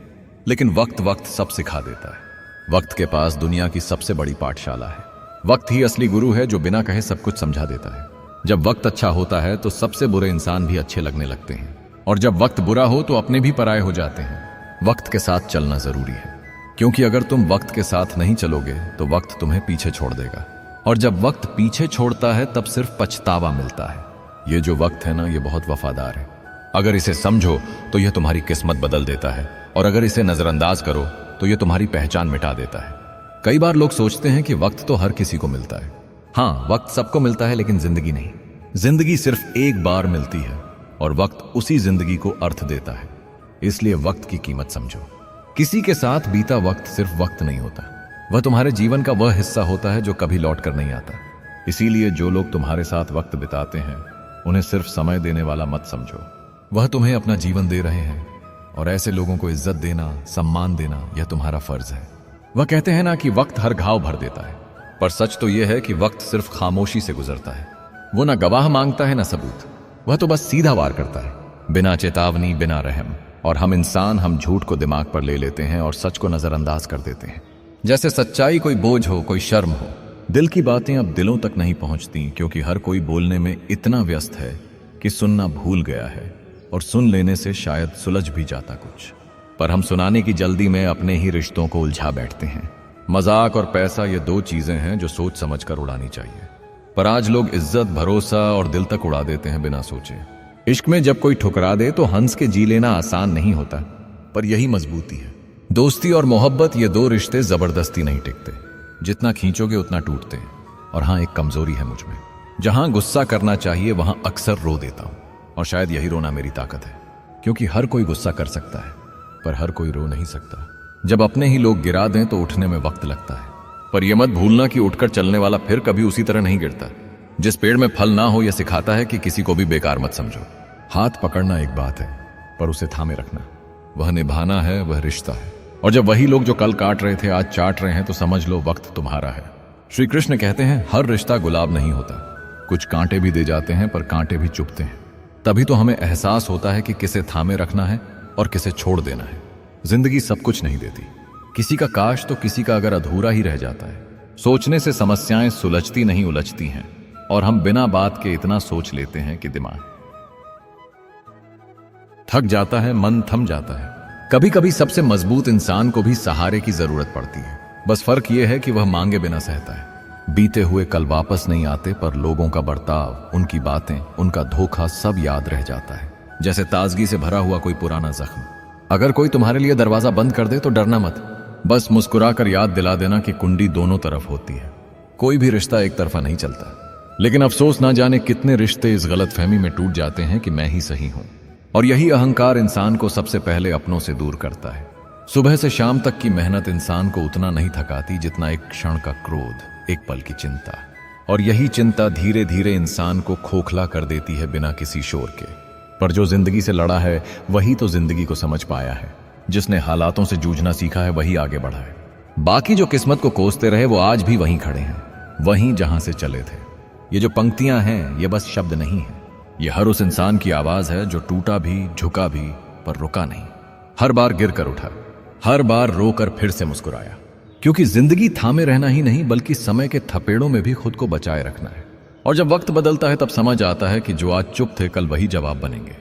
लेकिन वक्त सब सिखा देता है। वक्त के पास दुनिया की सबसे बड़ी पाठशाला है। वक्त ही असली गुरु है जो बिना कहे सब कुछ समझा देता है। जब वक्त अच्छा होता है तो सबसे बुरे इंसान भी अच्छे लगने लगते हैं, और जब वक्त बुरा हो तो अपने भी पराये हो जाते हैं। वक्त के साथ चलना जरूरी है, क्योंकि अगर तुम वक्त के साथ नहीं चलोगे तो वक्त तुम्हें पीछे छोड़ देगा, और जब वक्त पीछे छोड़ता है तब सिर्फ पछतावा मिलता है। ये जो वक्त है ना, ये बहुत वफादार है। अगर इसे समझो तो यह तुम्हारी किस्मत बदल देता है, और अगर इसे नजरअंदाज करो तो यह तुम्हारी पहचान मिटा देता है। कई बार लोग सोचते हैं कि वक्त तो हर किसी को मिलता है। हाँ, वक्त सबको मिलता है, लेकिन जिंदगी नहीं। जिंदगी सिर्फ एक बार मिलती है, और वक्त उसी जिंदगी को अर्थ देता है। इसलिए वक्त की कीमत समझो। किसी के साथ बीता वक्त सिर्फ वक्त नहीं होता, वह तुम्हारे जीवन का वह हिस्सा होता है जो कभी लौट कर नहीं आता। इसीलिए जो लोग तुम्हारे साथ वक्त बिताते हैं, उन्हें सिर्फ समय देने वाला मत समझो। वह तुम्हें अपना जीवन दे रहे हैं, और ऐसे लोगों को इज्जत देना, सम्मान देना, यह तुम्हारा फर्ज है। वह कहते हैं ना कि वक्त हर घाव भर देता है, पर सच तो यह है कि वक्त सिर्फ खामोशी से गुजरता है। वो ना गवाह मांगता है ना सबूत, वह तो बस सीधा वार करता है, बिना चेतावनी, बिना रहम। और हम इंसान, हम झूठ को दिमाग पर ले लेते हैं और सच को नजरअंदाज कर देते हैं, जैसे सच्चाई कोई बोझ हो, कोई शर्म हो। दिल की बातें अब दिलों तक नहीं पहुंचती, क्योंकि हर कोई बोलने में इतना व्यस्त है कि सुनना भूल गया है, और सुन लेने से शायद सुलझ भी जाता कुछ। पर हम सुनाने की जल्दी में अपने ही रिश्तों को उलझा बैठते हैं। मजाक और पैसा, ये दो चीजें हैं जो सोच समझ कर उड़ानी चाहिए, पर आज लोग इज्जत, भरोसा और दिल तक उड़ा देते हैं बिना सोचे। इश्क में जब कोई ठुकरा दे तो हंस के जी लेना आसान नहीं होता, पर यही मजबूती है। दोस्ती और मोहब्बत, ये दो रिश्ते जबरदस्ती नहीं टिकते, जितना खींचोगे उतना टूटते हैं। और हाँ, एक कमजोरी है मुझ में, जहां गुस्सा करना चाहिए वहां अक्सर रो देता हूं, और शायद यही रोना मेरी ताकत है, क्योंकि हर कोई गुस्सा कर सकता है पर हर कोई रो नहीं सकता। जब अपने ही लोग गिरा दें तो उठने में वक्त लगता है, पर यह मत भूलना कि उठकर चलने वाला फिर कभी उसी तरह नहीं गिरता। जिस पेड़ में फल ना हो, यह सिखाता है कि किसी को भी बेकार मत समझो। हाथ पकड़ना एक बात है, पर उसे थामे रखना, वह निभाना है, वह रिश्ता है। और जब वही लोग जो कल काट रहे थे आज चाट रहे हैं, तो समझ लो वक्त तुम्हारा है। श्री कृष्ण कहते हैं, हर रिश्ता गुलाब नहीं होता, कुछ कांटे भी दे जाते हैं, पर कांटे भी चुभते हैं। तभी तो हमें एहसास होता है कि किसे थामे रखना है और किसे छोड़ देना है। जिंदगी सब कुछ नहीं देती, किसी का काश तो किसी का अगर अधूरा ही रह जाता है। सोचने से समस्याएं सुलझती नहीं, उलझती हैं, और हम बिना बात के इतना सोच लेते हैं कि दिमाग थक जाता है, मन थम जाता है। कभी कभी सबसे मजबूत इंसान को भी सहारे की जरूरत पड़ती है, बस फर्क यह है कि वह मांगे बिना सहता है। बीते हुए कल वापस नहीं आते, पर लोगों का बर्ताव, उनकी बातें, उनका धोखा सब याद रह जाता है, जैसे ताजगी से भरा हुआ कोई पुराना जख्म। अगर कोई तुम्हारे लिए दरवाजा बंद कर दे तो डरना मत, बस मुस्कुराकर याद दिला देना कि कुंडी दोनों तरफ होती है। कोई भी रिश्ता एक तरफा नहीं चलता, लेकिन अफसोस ना जाने कितने रिश्ते इस गलतफहमी में टूट जाते हैं कि मैं ही सही हूं। और यही अहंकार इंसान को सबसे पहले अपनों से दूर करता है। सुबह से शाम तक की मेहनत इंसान को उतना नहीं थकाती जितना एक क्षण का क्रोध, एक पल की चिंता। और यही चिंता धीरे धीरे इंसान को खोखला कर देती है बिना किसी शोर के। पर जो जिंदगी से लड़ा है वही तो जिंदगी को समझ पाया है। जिसने हालातों से जूझना सीखा है वही आगे बढ़ा है। बाकी जो किस्मत को कोसते रहे वो आज भी वहीं खड़े हैं, वहीं जहां से चले थे। ये जो पंक्तियां हैं ये बस शब्द नहीं है, ये हर उस इंसान की आवाज है जो टूटा भी, झुका भी, पर रुका नहीं। हर बार गिर कर उठा, हर बार रोकर फिर से मुस्कुराया। क्योंकि जिंदगी थामे रहना ही नहीं बल्कि समय के थपेड़ों में भी खुद को बचाए रखना है। और जब वक्त बदलता है तब समझ आता है कि जो आज चुप थे कल वही जवाब बनेंगे।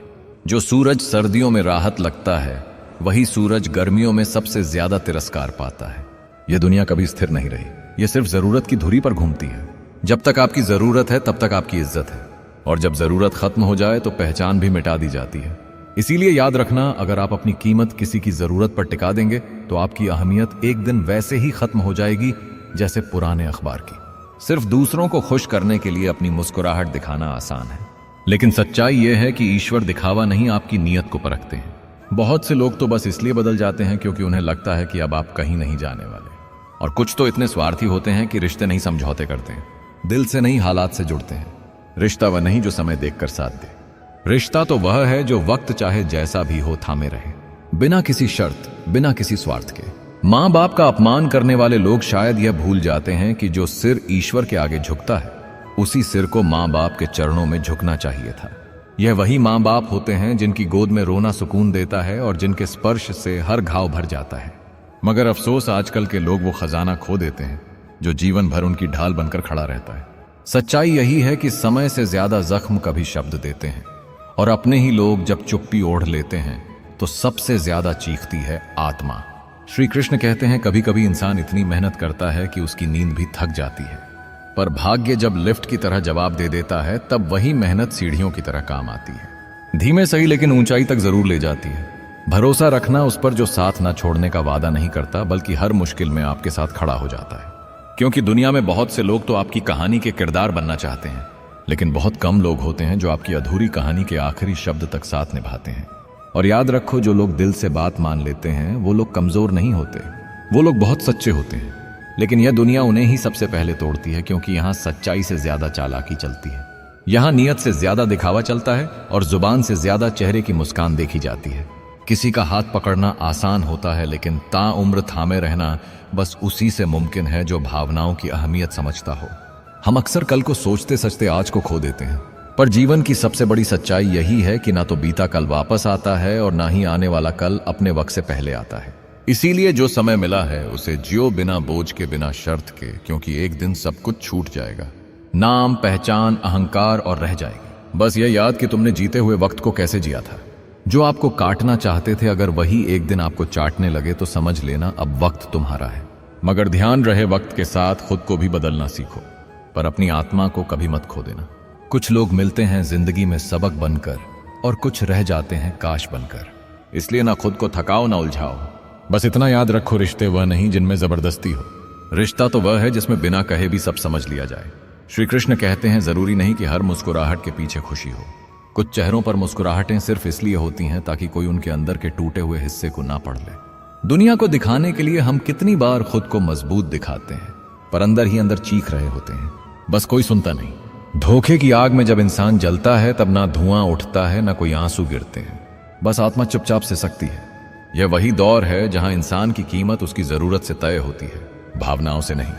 जो सूरज सर्दियों में राहत लगता है वही सूरज गर्मियों में सबसे ज्यादा तिरस्कार पाता है। यह दुनिया कभी स्थिर नहीं रही, यह सिर्फ जरूरत की धुरी पर घूमती है। जब तक आपकी जरूरत है तब तक आपकी इज्जत है, और जब जरूरत खत्म हो जाए तो पहचान भी मिटा दी जाती है। इसीलिए याद रखना, अगर आप अपनी कीमत किसी की जरूरत पर टिका देंगे तो आपकी अहमियत एक दिन वैसे ही खत्म हो जाएगी जैसे पुराने अखबार की। सिर्फ दूसरों को खुश करने के लिए अपनी मुस्कुराहट दिखाना आसान है, लेकिन सच्चाई यह है कि ईश्वर दिखावा नहीं आपकी नीयत को परखते हैं। बहुत से लोग तो बस इसलिए बदल जाते हैं क्योंकि उन्हें लगता है कि अब आप कहीं नहीं जाने वाले। और कुछ तो इतने स्वार्थी होते हैं कि रिश्ते नहीं समझौते करते हैं, दिल से नहीं हालात से जुड़ते हैं। रिश्ता वह नहीं जो समय देखकर साथ दे, रिश्ता तो वह है जो वक्त चाहे जैसा भी हो थामे रहे, बिना किसी शर्त, बिना किसी स्वार्थ के। माँ बाप का अपमान करने वाले लोग शायद यह भूल जाते हैं कि जो सिर ईश्वर के आगे झुकता है उसी सिर को माँ बाप के चरणों में झुकना चाहिए था। यह वही माँ बाप होते हैं जिनकी गोद में रोना सुकून देता है और जिनके स्पर्श से हर घाव भर जाता है। मगर अफसोस आजकल के लोग वो खजाना खो देते हैं जो जीवन भर उनकी ढाल बनकर खड़ा रहता है। सच्चाई यही है कि समय से ज्यादा जख्म कभी शब्द देते हैं, और अपने ही लोग जब चुप्पी ओढ़ लेते हैं तो सबसे ज्यादा चीखती है आत्मा। श्री कृष्ण कहते हैं, कभी कभी इंसान इतनी मेहनत करता है कि उसकी नींद भी थक जाती है, पर भाग्य जब लिफ्ट की तरह जवाब दे देता है तब वही मेहनत सीढ़ियों की तरह काम आती है। धीमे सही लेकिन ऊंचाई तक जरूर ले जाती है। भरोसा रखना उस पर जो साथ ना छोड़ने का वादा नहीं करता बल्कि हर मुश्किल में आपके साथ खड़ा हो जाता है। क्योंकि दुनिया में बहुत से लोग तो आपकी कहानी के किरदार बनना चाहते हैं, लेकिन बहुत कम लोग होते हैं जो आपकी अधूरी कहानी के आखिरी शब्द तक साथ निभाते हैं। और याद रखो, जो लोग दिल से बात मान लेते हैं वो लोग कमजोर नहीं होते, वो लोग बहुत सच्चे होते हैं। लेकिन यह दुनिया उन्हें ही सबसे पहले तोड़ती है, क्योंकि यहाँ सच्चाई से ज्यादा चालाकी चलती है। यहाँ नियत से ज्यादा दिखावा चलता है और जुबान से ज्यादा चेहरे की मुस्कान देखी जाती है। किसी का हाथ पकड़ना आसान होता है, लेकिन ताउम्र थामे रहना बस उसी से मुमकिन है जो भावनाओं की अहमियत समझता हो। हम अक्सर कल को सोचते सचते आज को खो देते हैं, पर जीवन की सबसे बड़ी सच्चाई यही है कि ना तो बीता कल वापस आता है और ना ही आने वाला कल अपने वक्त से पहले आता है। इसीलिए जो समय मिला है उसे जियो, बिना बोझ के, बिना शर्त के, क्योंकि एक दिन सब कुछ छूट जाएगा। नाम, पहचान, अहंकार और रह जाएगी बस यह याद कि तुमने जीते हुए वक्त को कैसे जिया था। जो आपको काटना चाहते थे, अगर वही एक दिन आपको चाटने लगे तो समझ लेना अब वक्त तुम्हारा है। मगर ध्यान रहे, वक्त के साथ खुद को भी बदलना सीखो, पर अपनी आत्मा को कभी मत खो देना। कुछ लोग मिलते हैं जिंदगी में सबक बनकर, और कुछ रह जाते हैं काश बनकर। इसलिए ना खुद को थकाओ ना उलझाओ, बस इतना याद रखो, रिश्ते वह नहीं जिनमें जबरदस्ती हो। रिश्ता तो वह है जिसमें बिना कहे भी सब समझ लिया जाए। श्री कृष्ण कहते हैं, जरूरी नहीं कि हर मुस्कुराहट के पीछे खुशी हो। कुछ चेहरों पर मुस्कुराहटें सिर्फ इसलिए होती हैं ताकि कोई उनके अंदर के टूटे हुए हिस्से को ना पढ़ ले। दुनिया को दिखाने के लिए हम कितनी बार खुद को मजबूत दिखाते हैं, पर अंदर ही अंदर चीख रहे होते हैं, बस कोई सुनता नहीं। धोखे की आग में जब इंसान जलता है तब ना धुआं उठता है ना कोई आंसू गिरते हैं, बस आत्मा चुपचाप सिसकती है। यह वही दौर है जहां इंसान की कीमत उसकी जरूरत से तय होती है, भावनाओं से नहीं।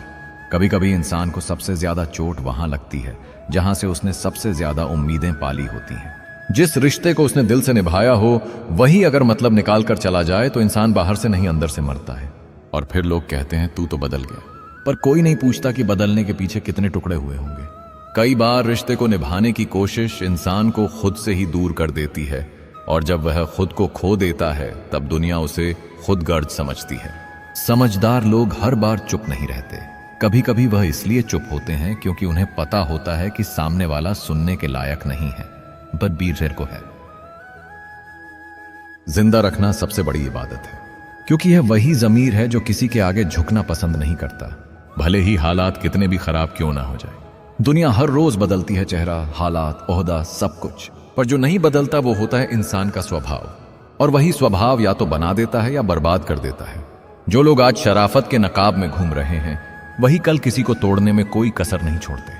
कभी कभी इंसान को सबसे ज्यादा चोट वहां लगती है जहां से उसने सबसे ज्यादा उम्मीदें पाली होती हैं। जिस रिश्ते को उसने दिल से निभाया हो वही अगर मतलब निकाल कर चला जाए तो इंसान बाहर से नहीं अंदर से मरता है। और फिर लोग कहते हैं तू तो बदल गया, पर कोई नहीं पूछता कि बदलने के पीछे कितने टुकड़े हुए होंगे। कई बार रिश्ते को निभाने की कोशिश इंसान को खुद से ही दूर कर देती है, और जब वह खुद को खो देता है तब दुनिया उसे खुद गर्ज समझती है। समझदार लोग हर बार चुप नहीं रहते, कभी कभी वह इसलिए चुप होते हैं क्योंकि उन्हें पता होता है कि सामने वाला सुनने के लायक नहीं है, पर बीर को है। जिंदा रखना सबसे बड़ी इबादत है, क्योंकि यह वही जमीर है जो किसी के आगे झुकना पसंद नहीं करता, भले ही हालात कितने भी खराब क्यों ना हो जाए। दुनिया हर रोज बदलती है, चेहरा, हालात, ओहदा, सब कुछ, पर जो नहीं बदलता वो होता है इंसान का स्वभाव, और वही स्वभाव या तो बना देता है या बर्बाद कर देता है। जो लोग आज शराफत के नकाब में घूम रहे हैं वही कल किसी को तोड़ने में कोई कसर नहीं छोड़ते।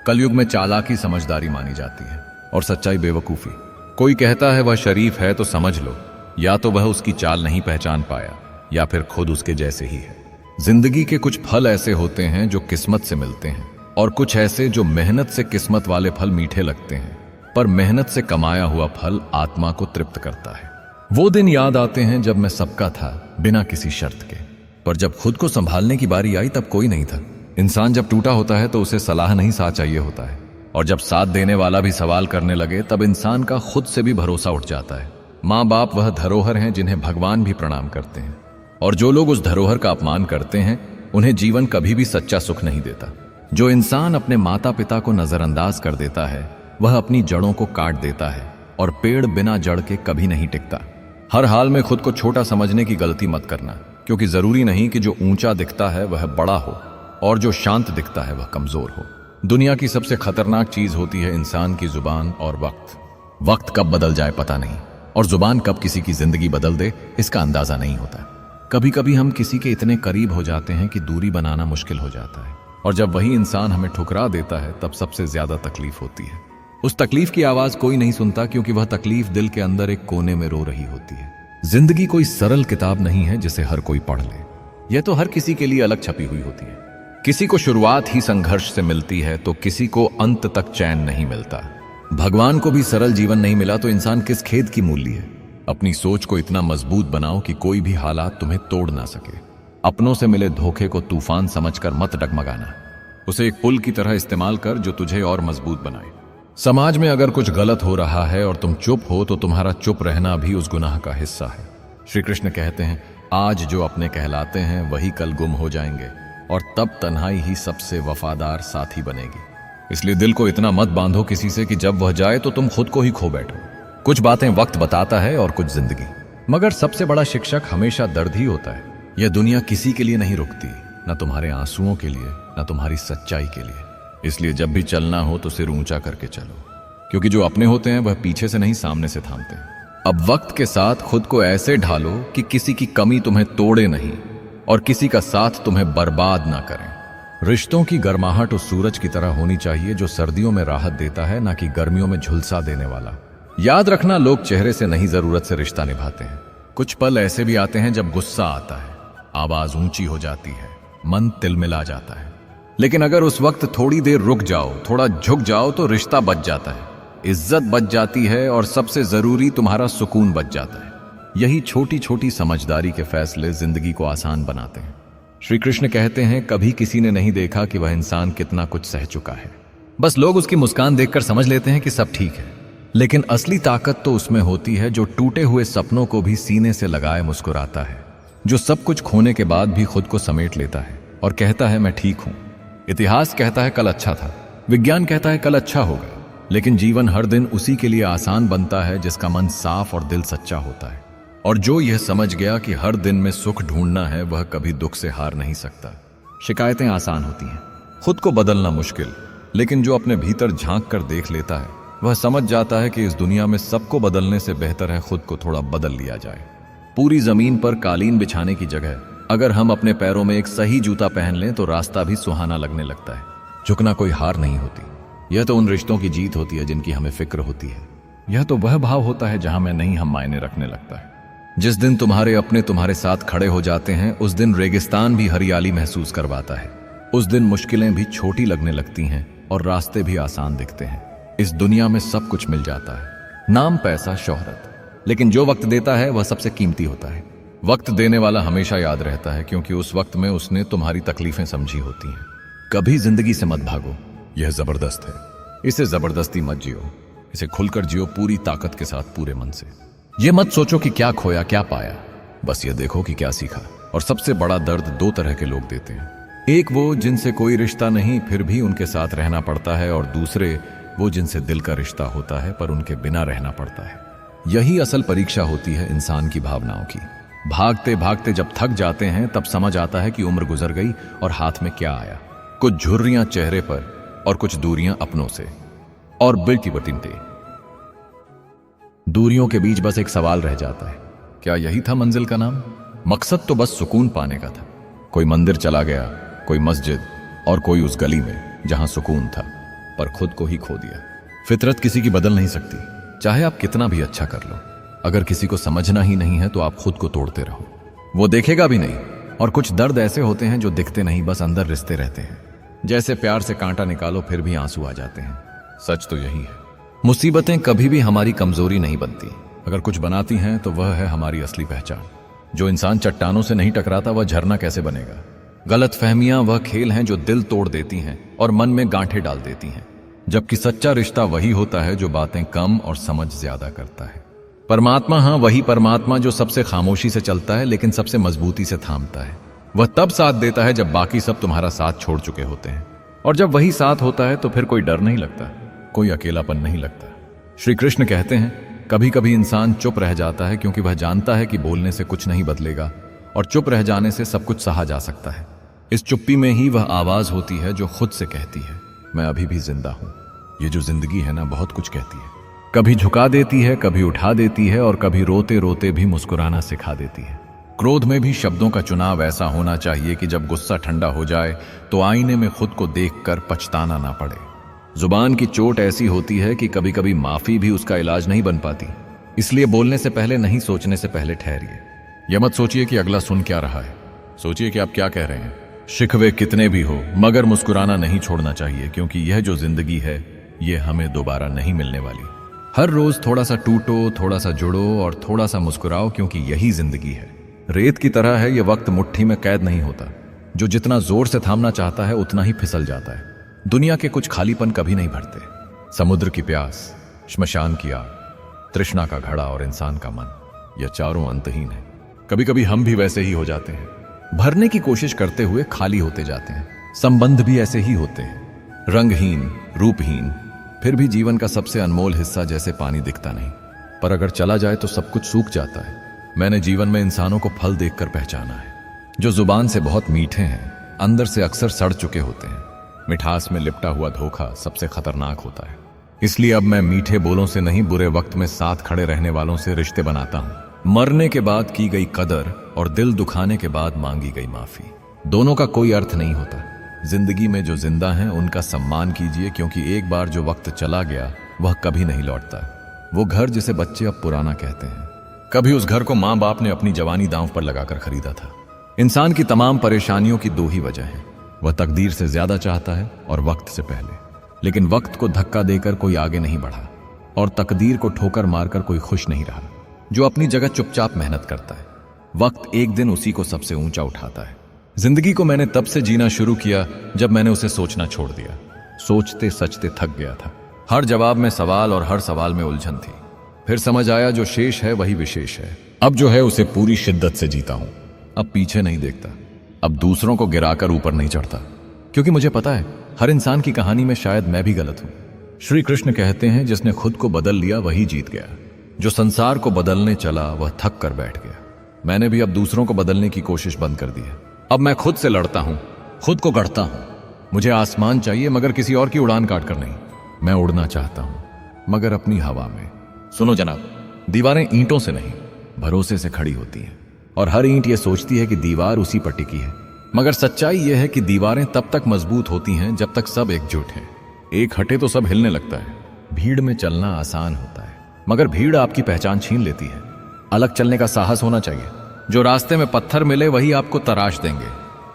कलयुग में चालाकी समझदारी मानी जाती है और सच्चाई बेवकूफी। कोई कहता है वह शरीफ है तो समझ लो या तो वह उसकी चाल नहीं पहचान पाया या फिर खुद उसके जैसे ही है। जिंदगी के कुछ फल ऐसे होते हैं जो किस्मत से मिलते हैं, और कुछ ऐसे जो मेहनत से किस्मत वाले फल मीठे लगते हैं, पर मेहनत से कमाया हुआ फल आत्मा को तृप्त करता है। वो दिन याद आते हैं जब मैं सबका था बिना किसी शर्त के, पर जब खुद को संभालने की बारी आई तब कोई नहीं था। इंसान जब टूटा होता है तो उसे सलाह नहीं साथ चाहिए होता है, और जब साथ देने वाला भी सवाल करने लगे तब इंसान का खुद से भी भरोसा उठ जाता है। माँ बाप वह धरोहर हैं जिन्हें भगवान भी प्रणाम करते हैं, और जो लोग उस धरोहर का अपमान करते हैं उन्हें जीवन कभी भी सच्चा सुख नहीं देता। जो इंसान अपने माता पिता को नजरअंदाज कर देता है वह अपनी जड़ों को काट देता है, और पेड़ बिना जड़ के कभी नहीं टिकता। हर हाल में खुद को छोटा समझने की गलती मत करना, क्योंकि जरूरी नहीं कि जो ऊंचा दिखता है वह बड़ा हो और जो शांत दिखता है वह कमजोर हो। दुनिया की सबसे खतरनाक चीज होती है इंसान की जुबान और वक्त। वक्त कब बदल जाए पता नहीं, और जुबान कब किसी की जिंदगी बदल दे इसका अंदाजा नहीं होता। कभी कभी हम किसी के इतने करीब हो जाते हैं कि दूरी बनाना मुश्किल हो जाता है, और जब वही इंसान हमें ठुकरा देता है तब सबसे ज्यादा तकलीफ होती है। उस तकलीफ की आवाज कोई नहीं सुनता, क्योंकि वह तकलीफ दिल के अंदर एक कोने में रो रही होती है। जिंदगी कोई सरल किताब नहीं है जिसे हर कोई पढ़ ले, यह तो हर किसी के लिए अलग छपी हुई होती है। किसी को शुरुआत ही संघर्ष से मिलती है तो किसी को अंत तक चैन नहीं मिलता। भगवान को भी सरल जीवन नहीं मिला तो इंसान किस खेद की मूल्य है। अपनी सोच को इतना मजबूत बनाओ कि कोई भी हालात तुम्हें तोड़ ना सके। अपनों से मिले धोखे को तूफान समझकर मत डगमगाना, उसे एक पुल की तरह इस्तेमाल कर जो तुझे और मजबूत बनाए। समाज में अगर कुछ गलत हो रहा है और तुम चुप हो तो तुम्हारा चुप रहना भी उस गुनाह का हिस्सा है। श्री कृष्ण कहते हैं, आज जो अपने कहलाते हैं वही कल गुम हो जाएंगे, और तब तन्हाई ही सबसे वफादार साथी बनेगी। इसलिए दिल को इतना मत बांधो किसी से कि जब वह जाए तो तुम खुद को ही खो बैठो। कुछ बातें वक्त बताता है और कुछ जिंदगी, मगर सबसे बड़ा शिक्षक हमेशा दर्द ही होता है। यह दुनिया किसी के लिए नहीं रुकती, न तुम्हारे आंसुओं के लिए न तुम्हारी सच्चाई के लिए। इसलिए जब भी चलना हो तो सिर ऊंचा करके चलो, क्योंकि जो अपने होते हैं वह पीछे से नहीं सामने से थामते हैं। अब वक्त के साथ खुद को ऐसे ढालो कि किसी की कमी तुम्हें तोड़े नहीं और किसी का साथ तुम्हें बर्बाद ना करें। रिश्तों की गर्माहट उस सूरज की तरह होनी चाहिए जो सर्दियों में राहत देता है, ना कि गर्मियों में झुलसा देने वाला। याद रखना, लोग चेहरे से नहीं जरूरत से रिश्ता निभाते हैं। कुछ पल ऐसे भी आते हैं जब गुस्सा आता है, आवाज ऊंची हो जाती है, मन तिलमिला जाता है। लेकिन अगर उस वक्त थोड़ी देर रुक जाओ, थोड़ा झुक जाओ, तो रिश्ता बच जाता है, इज्जत बच जाती है और सबसे जरूरी तुम्हारा सुकून बच जाता है। यही छोटी छोटी समझदारी के फैसले जिंदगी को आसान बनाते हैं। श्री कृष्ण कहते हैं, कभी किसी ने नहीं देखा कि वह इंसान कितना कुछ सह चुका है, बस लोग उसकी मुस्कान देखकर समझ लेते हैं कि सब ठीक है। लेकिन असली ताकत तो उसमें होती है जो टूटे हुए सपनों को भी सीने से लगाए मुस्कुराता है, जो सब कुछ खोने के बाद भी खुद को समेट लेता है और कहता है मैं ठीक हूं। इतिहास कहता है कल अच्छा था, विज्ञान कहता है कल अच्छा होगा, लेकिन जीवन हर दिन उसी के लिए आसान बनता है जिसका मन साफ और दिल सच्चा होता है। और जो यह समझ गया कि हर दिन में सुख ढूंढना है, वह कभी दुख से हार नहीं सकता। शिकायतें आसान होती हैं, खुद को बदलना मुश्किल, लेकिन जो अपने भीतर झांक कर देख लेता है वह समझ जाता है कि इस दुनिया में सबको बदलने से बेहतर है खुद को थोड़ा बदल लिया जाए। पूरी जमीन पर कालीन बिछाने की जगह अगर हम अपने पैरों में एक सही जूता पहन लें तो रास्ता भी सुहाना लगने लगता है। झुकना कोई हार नहीं होती, यह तो उन रिश्तों की जीत होती है जिनकी हमें फिक्र होती है। यह तो वह भाव होता है जहां में नहीं हम मायने रखने लगता है। जिस दिन तुम्हारे अपने तुम्हारे साथ खड़े हो जाते हैं, उस दिन रेगिस्तान भी हरियाली महसूस करवाता है। उस दिन मुश्किलें भी छोटी लगने लगती हैं और रास्ते भी आसान दिखते हैं। इस दुनिया में सब कुछ मिल जाता है, नाम, पैसा, शोहरत, लेकिन जो वक्त देता है वह सबसे कीमती होता है। वक्त देने वाला हमेशा याद रहता है, क्योंकि उस वक्त में उसने तुम्हारी तकलीफें समझी होती हैं। कभी जिंदगी से मत भागो, यह जबरदस्त है, इसे जबरदस्ती मत जियो, इसे खुलकर जियो, पूरी ताकत के साथ, पूरे मन से। ये मत सोचो कि क्या खोया क्या पाया, बस ये देखो कि क्या सीखा। और सबसे बड़ा दर्द दो तरह के लोग देते हैं, एक वो जिनसे कोई रिश्ता नहीं फिर भी उनके साथ रहना पड़ता है, और दूसरे वो जिनसे दिल का रिश्ता होता है पर उनके बिना रहना पड़ता है। यही असल परीक्षा होती है इंसान की भावनाओं की। भागते भागते जब थक जाते हैं तब समझ आता है कि उम्र गुजर गई और हाथ में क्या आया। कुछ झुर्रियां चेहरे पर और कुछ दूरियां अपनों से। और बिल्टी बटिनते दूरियों के बीच बस एक सवाल रह जाता है, क्या यही था मंजिल का नाम? मकसद तो बस सुकून पाने का था। कोई मंदिर चला गया, कोई मस्जिद, और कोई उस गली में जहां सुकून था पर खुद को ही खो दिया। फितरत किसी की बदल नहीं सकती, चाहे आप कितना भी अच्छा कर लो। अगर किसी को समझना ही नहीं है तो आप खुद को तोड़ते रहो, वो देखेगा भी नहीं। और कुछ दर्द ऐसे होते हैं जो दिखते नहीं, बस अंदर रिश्ते रहते हैं। जैसे प्यार से कांटा निकालो फिर भी आंसू आ जाते हैं। सच तो यही है। मुसीबतें कभी भी हमारी कमजोरी नहीं बनती, अगर कुछ बनाती हैं तो वह है हमारी असली पहचान। जो इंसान चट्टानों से नहीं टकराता वह झरना कैसे बनेगा? गलत फहमियां वह खेल हैं जो दिल तोड़ देती हैं और मन में गांठें डाल देती हैं, जबकि सच्चा रिश्ता वही होता है जो बातें कम और समझ ज्यादा करता है। परमात्मा, हाँ वही परमात्मा जो सबसे खामोशी से चलता है लेकिन सबसे मजबूती से थामता है। वह तब साथ देता है जब बाकी सब तुम्हारा साथ छोड़ चुके होते हैं, और जब वही साथ होता है तो फिर कोई डर नहीं लगता, कोई अकेलापन नहीं लगता। श्री कृष्ण कहते हैं, कभी कभी इंसान चुप रह जाता है क्योंकि वह जानता है कि बोलने से कुछ नहीं बदलेगा, और चुप रह जाने से सब कुछ सहा जा सकता है। इस चुप्पी में ही वह आवाज होती है जो खुद से कहती है, मैं अभी भी जिंदा हूं। ये जो जिंदगी है ना, बहुत कुछ कहती है, कभी झुका देती है, कभी उठा देती है, और कभी रोते रोते भी मुस्कुराना सिखा देती है। क्रोध में भी शब्दों का चुनाव ऐसा होना चाहिए कि जब गुस्सा ठंडा हो जाए तो आईने में खुद को देखकर पछताना ना पड़े। जुबान की चोट ऐसी होती है कि कभी कभी माफी भी उसका इलाज नहीं बन पाती, इसलिए बोलने से पहले नहीं, सोचने से पहले ठहरिए। यह मत सोचिए कि अगला सुन क्या रहा है, सोचिए कि आप क्या कह रहे हैं। शिकवे कितने भी हो, मगर मुस्कुराना नहीं छोड़ना चाहिए, क्योंकि यह जो जिंदगी है यह हमें दोबारा नहीं मिलने वाली। हर रोज थोड़ा सा टूटो, थोड़ा सा जुड़ो और थोड़ा सा मुस्कुराओ, क्योंकि यही जिंदगी है। रेत की तरह है यह वक्त, मुट्ठी में कैद नहीं होता। जो जितना जोर से थामना चाहता है उतना ही फिसल जाता है। दुनिया के कुछ खालीपन कभी नहीं भरते। समुद्र की प्यास, श्मशान की आग, तृष्णा का घड़ा और इंसान का मन, यह चारों अंतहीन है। कभी कभी हम भी वैसे ही हो जाते हैं, भरने की कोशिश करते हुए खाली होते जाते हैं। संबंध भी ऐसे ही होते हैं, रंगहीन, रूपहीन, फिर भी जीवन का सबसे अनमोल हिस्सा जैसे पानी दिखता नहीं, पर अगर चला जाए तो सब कुछ सूख जाता है। मैंने जीवन में इंसानों को फल देखकर पहचाना है, जो जुबान से बहुत मीठे हैं, अंदर से अक्सर सड़ चुके होते हैं। मिठास में लिपटा हुआ धोखा सबसे खतरनाक होता है। इसलिए अब मैं मीठे बोलों से नहीं, बुरे वक्त में साथ खड़े रहने वालों से रिश्ते बनाता हूं। मरने के बाद की गई कदर और दिल दुखाने के बाद मांगी गई माफी, दोनों का कोई अर्थ नहीं होता। जिंदगी में जो जिंदा हैं उनका सम्मान कीजिए, क्योंकि एक बार जो वक्त चला गया वह कभी नहीं लौटता। वो घर जिसे बच्चे अब पुराना कहते हैं, कभी उस घर को माँ बाप ने अपनी जवानी दांव पर लगाकर खरीदा था। इंसान की तमाम परेशानियों की दो ही वजह है, वह तकदीर से ज्यादा चाहता है और वक्त से पहले। लेकिन वक्त को धक्का देकर कोई आगे नहीं बढ़ा और तकदीर को ठोकर मारकर कोई खुश नहीं रहा। जो अपनी जगह चुपचाप मेहनत करता है, वक्त एक दिन उसी को सबसे ऊंचा उठाता है। जिंदगी को मैंने तब से जीना शुरू किया जब मैंने उसे सोचना छोड़ दिया। सोचते सचते थक गया था। हर जवाब में सवाल और हर सवाल में उलझन थी। फिर समझ आया जो शेष है वही विशेष है। अब जो है उसे पूरी शिद्दत से जीता हूं। अब पीछे नहीं देखता, अब दूसरों को गिराकर ऊपर नहीं चढ़ता, क्योंकि मुझे पता है हर इंसान की कहानी में शायद मैं भी गलत हूं। श्री कृष्ण कहते हैं जिसने खुद को बदल लिया वही जीत गया। जो संसार को बदलने चला वह थक कर बैठ गया। मैंने भी अब दूसरों को बदलने की कोशिश बंद कर दी है। अब मैं खुद से लड़ता हूं, खुद को गढ़ता हूं। मुझे आसमान चाहिए मगर किसी और की उड़ान काटकर नहीं। मैं उड़ना चाहता हूं मगर अपनी हवा में। सुनो जनाब, दीवारें ईंटों से नहीं भरोसे से खड़ी होती हैं, और हर ईंट ये सोचती है कि दीवार उसी पर टिकी है। मगर सच्चाई यह है कि दीवारें तब तक मजबूत होती हैं जब तक सब एकजुट हैं। एक हटे तो सब हिलने लगता है। भीड़ में चलना आसान होता है मगर भीड़ आपकी पहचान छीन लेती है। अलग चलने का साहस होना चाहिए। जो रास्ते में पत्थर मिले वही आपको तराश देंगे।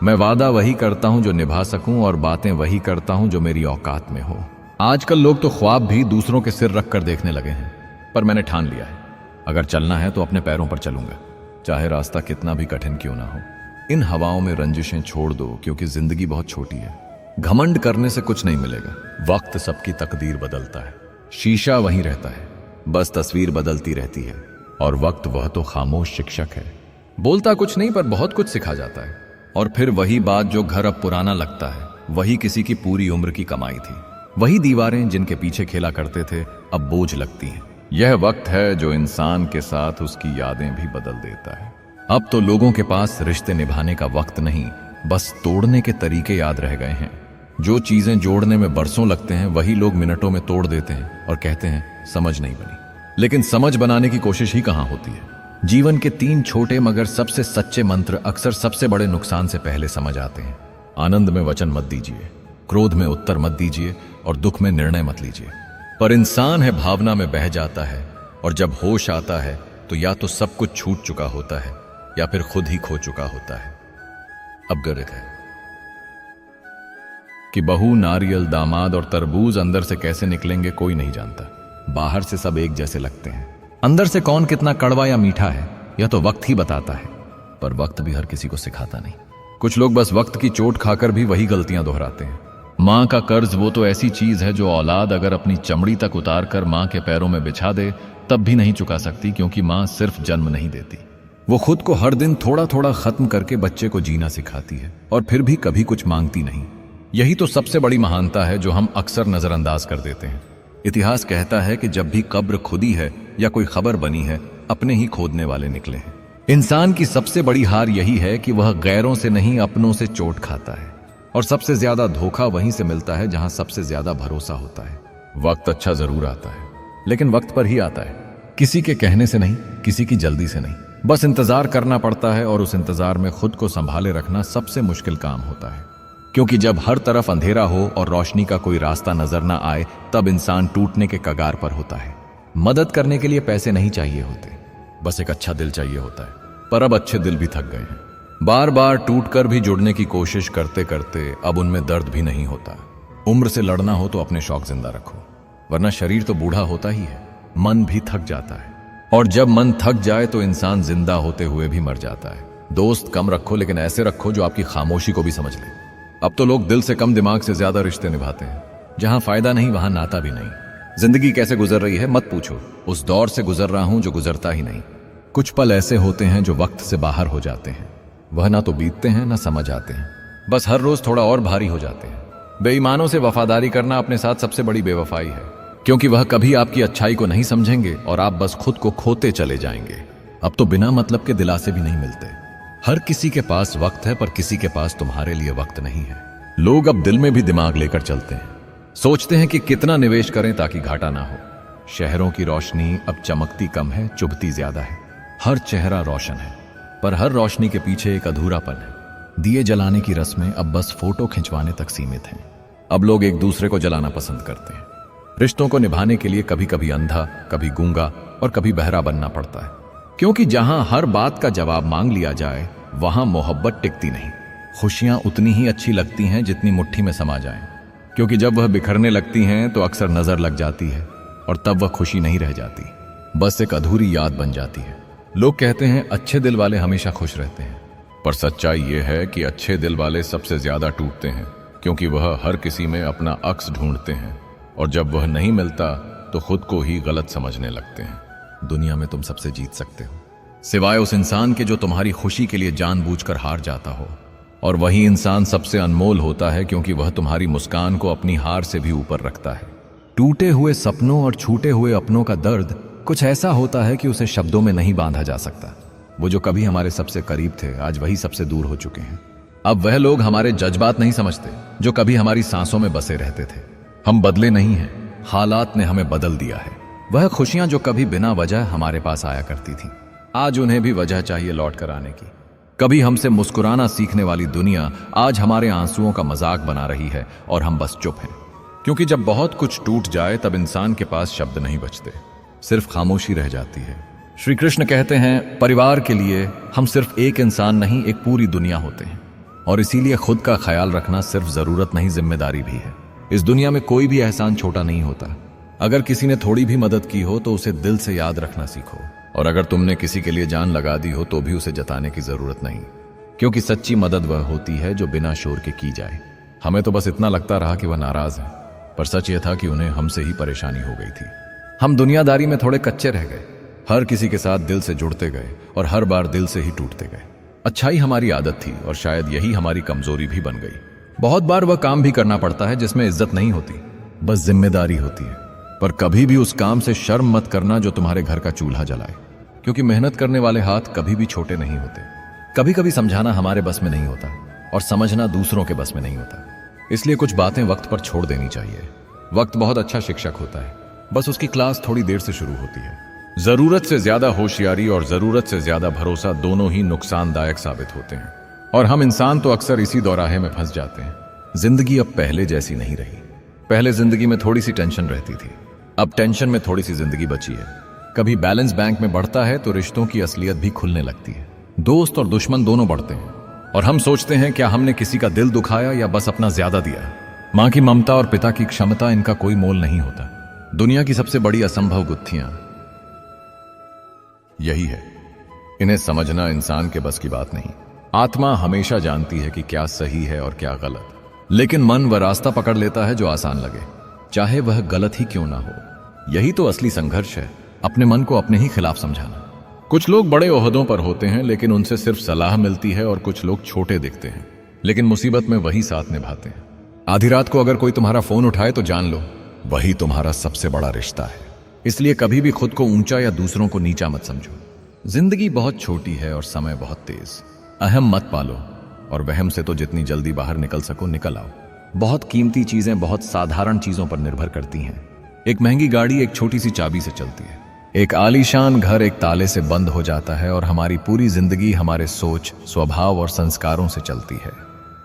मैं वादा वही करता हूं जो निभा सकूं और बातें वही करता हूं जो मेरी औकात में हो। आजकल लोग तो ख्वाब भी दूसरों के सिर रख कर देखने लगे हैं, पर मैंने ठान लिया है अगर चलना है तो अपने पैरों पर चलूंगा, चाहे रास्ता कितना भी कठिन क्यों ना हो। इन हवाओं में रंजिशें छोड़ दो क्योंकि जिंदगी बहुत छोटी है। घमंड करने से कुछ नहीं मिलेगा। वक्त सबकी तकदीर बदलता है। शीशा वहीं रहता है, बस तस्वीर बदलती रहती है। और वक्त वह तो खामोश शिक्षक है, बोलता कुछ नहीं पर बहुत कुछ सिखा जाता है। और फिर वही बात जो घर अब पुराना लगता है, वही किसी की पूरी उम्र की कमाई थी। वही दीवारें जिनके पीछे खेला करते थे अब बोझ लगती हैं। यह वक्त है जो इंसान के साथ उसकी यादें भी बदल देता है। अब तो लोगों के पास रिश्ते निभाने का वक्त नहीं, बस तोड़ने के तरीके याद रह गए हैं। जो चीजें जोड़ने में बरसों लगते हैं वही लोग मिनटों में तोड़ देते हैं और कहते हैं समझ नहीं बनी। लेकिन समझ बनाने की कोशिश ही कहां होती है। जीवन के 3 छोटे मगर सबसे सच्चे मंत्र अक्सर सबसे बड़े नुकसान से पहले समझ आते हैं। आनंद में वचन मत दीजिए, क्रोध में उत्तर मत दीजिए और दुख में निर्णय मत लीजिए। पर इंसान है भावना में बह जाता है, और जब होश आता है तो या तो सब कुछ छूट चुका होता है या फिर खुद ही खो चुका होता है। अब गलत है कि बहू, नारियल, दामाद और तरबूज अंदर से कैसे निकलेंगे कोई नहीं जानता। बाहर से सब एक जैसे लगते हैं, अंदर से कौन कितना कड़वा या मीठा है यह तो वक्त ही बताता है। पर वक्त भी हर किसी को सिखाता नहीं। कुछ लोग बस वक्त की चोट खाकर भी वही गलतियां दोहराते हैं। मां का कर्ज वो तो ऐसी चीज है जो औलाद अगर अपनी चमड़ी तक उतार कर मां के पैरों में बिछा दे तब भी नहीं चुका सकती, क्योंकि मां सिर्फ जन्म नहीं देती, वो खुद को हर दिन थोड़ा थोड़ा खत्म करके बच्चे को जीना सिखाती है और फिर भी कभी कुछ मांगती नहीं। यही तो सबसे बड़ी महानता है जो हम अक्सर नजरअंदाज कर देते हैं। इतिहास कहता है कि जब भी कब्र खुदी है या कोई खबर बनी है, अपने ही खोदने वाले निकले हैं। इंसान की सबसे बड़ी हार यही है कि वह गैरों से नहीं अपनों से चोट खाता है, और सबसे ज्यादा धोखा वहीं से मिलता है जहां सबसे ज्यादा भरोसा होता है। वक्त अच्छा जरूर आता है, लेकिन वक्त पर ही आता है, किसी के कहने से नहीं, किसी की जल्दी से नहीं। बस इंतजार करना पड़ता है, और उस इंतजार में खुद को संभाले रखना सबसे मुश्किल काम होता है। क्योंकि जब हर तरफ अंधेरा हो और रोशनी का कोई रास्ता नजर ना आए, तब इंसान टूटने के कगार पर होता है। मदद करने के लिए पैसे नहीं चाहिए होते, बस एक अच्छा दिल चाहिए होता है। पर अब अच्छे दिल भी थक गए हैं। बार बार टूटकर भी जुड़ने की कोशिश करते करते अब उनमें दर्द भी नहीं होता। उम्र से लड़ना हो तो अपने शौक जिंदा रखो, वरना शरीर तो बूढ़ा होता ही है, मन भी थक जाता है। और जब मन थक जाए तो इंसान जिंदा होते हुए भी मर जाता है। दोस्त कम रखो, लेकिन ऐसे रखो जो आपकी खामोशी को भी समझ ले। अब तो लोग दिल से कम दिमाग से ज्यादा रिश्ते निभाते हैं। जहां फायदा नहीं वहां नाता भी नहीं। जिंदगी कैसे गुजर रही है मत पूछो, उस दौर से गुजर रहा हूं जो गुजरता ही नहीं। कुछ पल ऐसे होते हैं जो वक्त से बाहर हो जाते हैं, वह ना तो बीतते हैं ना समझ आते हैं, बस हर रोज थोड़ा और भारी हो जाते हैं। बेईमानों से वफादारी करना अपने साथ सबसे बड़ी बेवफाई है, क्योंकि वह कभी आपकी अच्छाई को नहीं समझेंगे और आप बस खुद को खोते चले जाएंगे। अब तो बिना मतलब के दिलासे भी नहीं मिलते। हर किसी के पास वक्त है, पर किसी के पास तुम्हारे लिए वक्त नहीं है। लोग अब दिल में भी दिमाग लेकर चलते हैं, सोचते हैं कि कितना निवेश करें ताकि घाटा ना हो। शहरों की रोशनी अब चमकती कम है, चुभती ज्यादा है। हर चेहरा रोशन है, पर हर रोशनी के पीछे एक अधूरापन है। दिए जलाने की रस्में अब बस फोटो खिंचवाने तक सीमित हैं। अब लोग एक दूसरे को जलाना पसंद करते हैं। रिश्तों को निभाने के लिए कभी कभी अंधा, कभी गूंगा और कभी बहरा बनना पड़ता है। क्योंकि जहां हर बात का जवाब मांग लिया जाए वहां मोहब्बत टिकती नहीं। खुशियां उतनी ही अच्छी लगती हैं जितनी मुट्ठी में समा जाएं, क्योंकि जब वह बिखरने लगती हैं तो अक्सर नजर लग जाती है और तब वह खुशी नहीं रह जाती, बस एक अधूरी याद बन जाती है। लोग कहते हैं अच्छे दिल वाले हमेशा खुश रहते हैं, पर सच्चाई यह है कि अच्छे दिल वाले सबसे ज्यादा टूटते हैं, क्योंकि वह हर किसी में अपना अक्स ढूंढते हैं और जब वह नहीं मिलता तो खुद को ही गलत समझने लगते हैं। दुनिया में तुम सबसे जीत सकते हो, सिवाय उस इंसान के जो तुम्हारी खुशी के लिए जानबूझकर हार जाता हो, और वही इंसान सबसे अनमोल होता है क्योंकि वह तुम्हारी मुस्कान को अपनी हार से भी ऊपर रखता है। टूटे हुए सपनों और छूटे हुए अपनों का दर्द कुछ ऐसा होता है कि उसे शब्दों में नहीं बांधा जा सकता। वो जो कभी हमारे सबसे करीब थे आज वही सबसे दूर हो चुके हैं। अब वह लोग हमारे जज्बात नहीं समझते जो कभी हमारी सांसों में बसे रहते थे। हम बदले नहीं हैं, हालात ने हमें बदल दिया है। वह खुशियां जो कभी बिना वजह हमारे पास आया करती थी आज उन्हें भी वजह चाहिए लौट कर आने की। कभी हमसे मुस्कुराना सीखने वाली दुनिया आज हमारे आंसुओं का मजाक बना रही है और हम बस चुप हैं, क्योंकि जब बहुत कुछ टूट जाए तब इंसान के पास शब्द नहीं बचते, सिर्फ खामोशी रह जाती है। श्री कृष्ण कहते हैं परिवार के लिए हम सिर्फ एक इंसान नहीं एक पूरी दुनिया होते हैं, और इसीलिए खुद का ख्याल रखना सिर्फ जरूरत नहीं जिम्मेदारी भी है। इस दुनिया में कोई भी एहसान छोटा नहीं होता। अगर किसी ने थोड़ी भी मदद की हो तो उसे दिल से याद रखना सीखो, और अगर तुमने किसी के लिए जान लगा दी हो तो भी उसे जताने की जरूरत नहीं, क्योंकि सच्ची मदद वह होती है जो बिना शोर के की जाए। हमें तो बस इतना लगता रहा कि वह नाराज है, पर सच यह था कि उन्हें हमसे ही परेशानी हो गई थी। हम दुनियादारी में थोड़े कच्चे रह गए, हर किसी के साथ दिल से जुड़ते गए और हर बार दिल से ही टूटते गए। अच्छाई हमारी आदत थी और शायद यही हमारी कमजोरी भी बन गई। बहुत बार वह काम भी करना पड़ता है जिसमें इज्जत नहीं होती, बस जिम्मेदारी होती है। पर कभी भी उस काम से शर्म मत करना जो तुम्हारे घर का चूल्हा जलाए, क्योंकि मेहनत करने वाले हाथ कभी भी छोटे नहीं होते। कभी कभी समझाना हमारे बस में नहीं होता और समझना दूसरों के बस में नहीं होता, इसलिए कुछ बातें वक्त पर छोड़ देनी चाहिए। वक्त बहुत अच्छा शिक्षक होता है, बस उसकी क्लास थोड़ी देर से शुरू होती है। जरूरत से ज्यादा होशियारी और जरूरत से ज्यादा भरोसा दोनों ही नुकसानदायक साबित होते हैं, और हम इंसान तो अक्सर इसी दौराहे में फंस जाते हैं। जिंदगी अब पहले जैसी नहीं रही। पहले जिंदगी में थोड़ी सी टेंशन रहती थी, अब टेंशन में थोड़ी सी जिंदगी बची है। कभी बैलेंस बैंक में बढ़ता है तो रिश्तों की असलियत भी खुलने लगती है। दोस्त और दुश्मन दोनों बढ़ते हैं, और हम सोचते हैं क्या हमने किसी का दिल दुखाया या बस अपना ज्यादा दिया। मां की ममता और पिता की क्षमता, इनका कोई मोल नहीं होता। दुनिया की सबसे बड़ी असंभव गुत्थियां यही है। इन्हें समझना इंसान के बस की बात नहीं। आत्मा हमेशा जानती है कि क्या सही है और क्या गलत, लेकिन मन वह रास्ता पकड़ लेता है जो आसान लगे, चाहे वह गलत ही क्यों ना हो। यही तो असली संघर्ष है, अपने मन को अपने ही खिलाफ समझाना। कुछ लोग बड़े ओहदों पर होते हैं लेकिन उनसे सिर्फ सलाह मिलती है, और कुछ लोग छोटे दिखते हैं लेकिन मुसीबत में वही साथ निभाते हैं। आधी रात को अगर कोई तुम्हारा फोन उठाए तो जान लो वही तुम्हारा सबसे बड़ा रिश्ता है। इसलिए कभी भी खुद को ऊंचा या दूसरों को नीचा मत समझो। जिंदगी बहुत छोटी है और समय बहुत तेज। अहम मत पालो, और वहम से तो जितनी जल्दी बाहर निकल सको निकल आओ। बहुत कीमती चीजें बहुत साधारण चीजों पर निर्भर करती हैं। एक महंगी गाड़ी एक छोटी सी चाबी से चलती है, एक आलीशान घर एक ताले से बंद हो जाता है, और हमारी पूरी जिंदगी हमारे सोच, स्वभाव और संस्कारों से चलती है।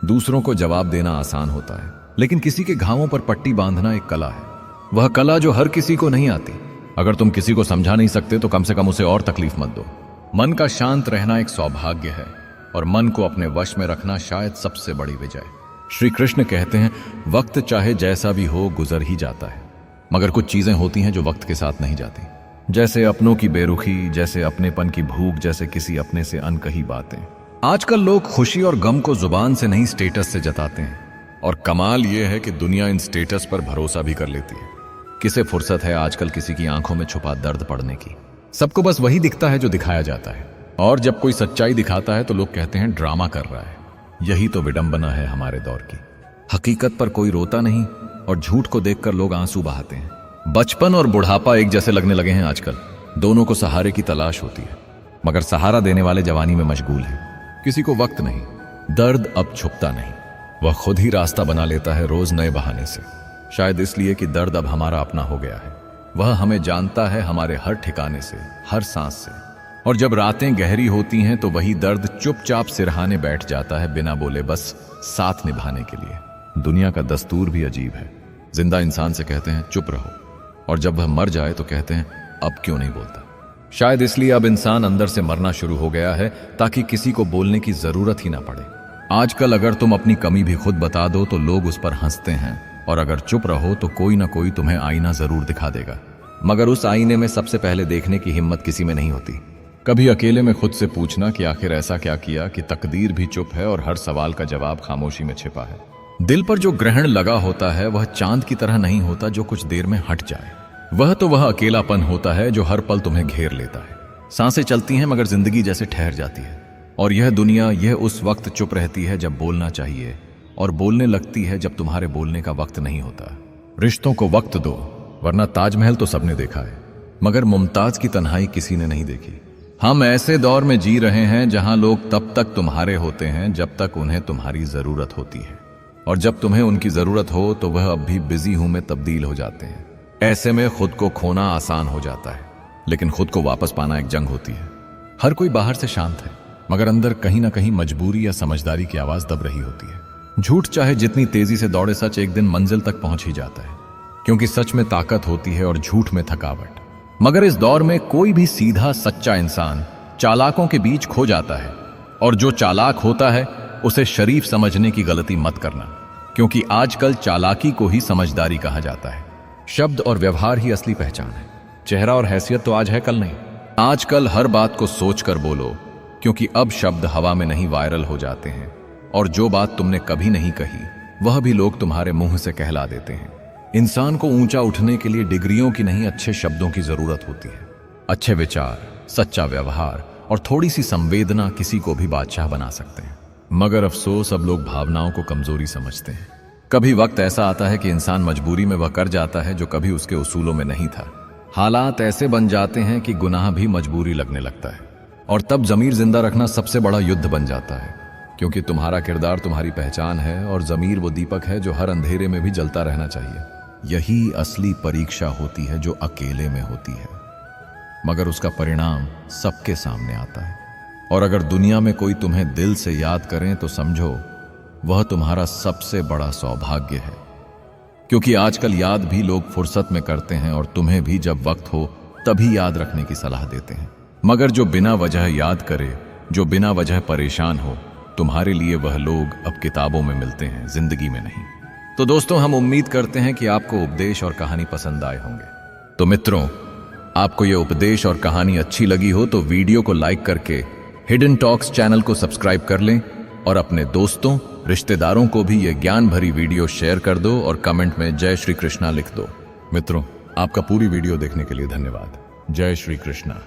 दूसरों को जवाब देना आसान होता है, लेकिन किसी के घावों पर पट्टी बांधना एक कला है। वह कला जो हर किसी को नहीं आती। अगर तुम किसी को समझा नहीं सकते तो कम से कम उसे और तकलीफ मत दो। मन का शांत रहना एक सौभाग्य है, और मन को अपने वश में रखना शायद सबसे बड़ी विजय। श्री कृष्ण कहते हैं वक्त चाहे जैसा भी हो गुजर ही जाता है, मगर कुछ चीजें होती हैं जो वक्त के साथ नहीं जाती, जैसे अपनों की बेरुखी, जैसे अपनेपन की भूख, जैसे किसी अपने से अनकही बातें। आजकल लोग खुशी और गम को जुबान से नहीं स्टेटस से जताते हैं, और कमाल यह है कि दुनिया इन स्टेटस पर भरोसा भी कर लेती है। किसे फुर्सत है आजकल किसी की आंखों में छुपा दर्द पड़ने की। सबको बस वही दिखता है जो दिखाया जाता है, और जब कोई सच्चाई दिखाता है तो लोग कहते हैं ड्रामा कर रहा है। यही तो विडंबना है हमारे दौर की। हकीकत पर कोई रोता नहीं, और झूठ को देखकर लोग आंसू बहाते हैं। बचपन और बुढ़ापा एक जैसे लगने लगे हैं आजकल। दोनों को सहारे की तलाश होती है, मगर सहारा देने वाले जवानी में मशगूल है। किसी को वक्त नहीं। दर्द अब छुपता नहीं, वह खुद ही रास्ता बना लेता है रोज नए बहाने से। शायद इसलिए कि दर्द अब हमारा अपना हो गया है। वह हमें जानता है हमारे हर ठिकाने से, हर सांस से। और जब रातें गहरी होती हैं तो वही दर्द चुपचाप सिरहाने बैठ जाता है, बिना बोले, बस साथ निभाने के लिए। दुनिया का दस्तूर भी अजीब है। जिंदा इंसान से कहते हैं चुप रहो, और जब वह मर जाए तो कहते हैं अब क्यों नहीं बोलता। शायद इसलिए अब इंसान अंदर से मरना शुरू हो गया है ताकि किसी को बोलने की जरूरत ही ना पड़े। आजकल अगर तुम अपनी कमी भी खुद बता दो तो लोग उस पर हंसते हैं, और अगर चुप रहो तो कोई ना कोई तुम्हें आईना जरूर दिखा देगा, मगर उस आईने में सबसे पहले देखने की हिम्मत किसी में नहीं होती। कभी अकेले में खुद से पूछना कि आखिर ऐसा क्या किया कि तकदीर भी चुप है और हर सवाल का जवाब खामोशी में छिपा है। दिल पर जो ग्रहण लगा होता है वह चांद की तरह नहीं होता जो कुछ देर में हट जाए। वह अकेलापन होता है जो हर पल तुम्हें घेर लेता है। सांसें चलती हैं मगर जिंदगी जैसे ठहर जाती है, और यह दुनिया यह उस वक्त चुप रहती है जब बोलना चाहिए, और बोलने लगती है जब तुम्हारे बोलने का वक्त नहीं होता। रिश्तों को वक्त दो, वरना ताजमहल तो सबने देखा है मगर मुमताज की तन्हाई किसी ने नहीं देखी। हम ऐसे दौर में जी रहे हैं जहां लोग तब तक तुम्हारे होते हैं जब तक उन्हें तुम्हारी जरूरत होती है, और जब तुम्हें उनकी जरूरत हो तो वह अब भी बिजी हूं में तब्दील हो जाते हैं। ऐसे में खुद को खोना आसान हो जाता है, लेकिन खुद को वापस पाना एक जंग होती है। हर कोई बाहर से शांत है मगर अंदर कहीं ना कहीं मजबूरी या समझदारी की आवाज दब रही होती है। झूठ चाहे जितनी तेजी से दौड़े, सच एक दिन मंजिल तक पहुंच ही जाता है, क्योंकि सच में ताकत होती है और झूठ में थकावट। मगर इस दौर में कोई भी सीधा सच्चा इंसान चालाकों के बीच खो जाता है, और जो चालाक होता है उसे शरीफ समझने की गलती मत करना, क्योंकि आजकल चालाकी को ही समझदारी कहा जाता है। शब्द और व्यवहार ही असली पहचान है। चेहरा और हैसियत तो आज है कल नहीं। आजकल हर बात को सोचकर बोलो, क्योंकि अब शब्द हवा में नहीं वायरल हो जाते हैं, और जो बात तुमने कभी नहीं कही वह भी लोग तुम्हारे मुंह से कहला देते हैं। इंसान को ऊंचा उठने के लिए डिग्रियों की नहीं, अच्छे शब्दों की जरूरत होती है। अच्छे विचार, सच्चा व्यवहार और थोड़ी सी संवेदना किसी को भी बादशाह बना सकते हैं। मगर अफसोस, अब लोग भावनाओं को कमजोरी समझते हैं। कभी वक्त ऐसा आता है कि इंसान मजबूरी में वह कर जाता है जो कभी उसके उसूलों में नहीं था। हालात ऐसे बन जाते हैं कि गुनाह भी मजबूरी लगने लगता है, और तब जमीर जिंदा रखना सबसे बड़ा युद्ध बन जाता है, क्योंकि तुम्हारा किरदार तुम्हारी पहचान है, और जमीर वो दीपक है जो हर अंधेरे में भी जलता रहना चाहिए। यही असली परीक्षा होती है जो अकेले में होती है, मगर उसका परिणाम सबके सामने आता है। और अगर दुनिया में कोई तुम्हें दिल से याद करें तो समझो वह तुम्हारा सबसे बड़ा सौभाग्य है, क्योंकि आजकल याद भी लोग फुर्सत में करते हैं, और तुम्हें भी जब वक्त हो तभी याद रखने की सलाह देते हैं। मगर जो बिना वजह याद करे, जो बिना वजह परेशान हो, तुम्हारे लिए वह लोग अब किताबों में मिलते हैं, जिंदगी में नहीं। तो दोस्तों, हम उम्मीद करते हैं कि आपको उपदेश और कहानी पसंद आए होंगे। तो मित्रों, आपको यह उपदेश और कहानी अच्छी लगी हो तो वीडियो को लाइक करके हिडन टॉक्स चैनल को सब्सक्राइब कर लें, और अपने दोस्तों, रिश्तेदारों को भी यह ज्ञान भरी वीडियो शेयर कर दो, और कमेंट में जय श्री कृष्णा लिख दो। मित्रों, आपका पूरी वीडियो देखने के लिए धन्यवाद। जय श्री कृष्णा।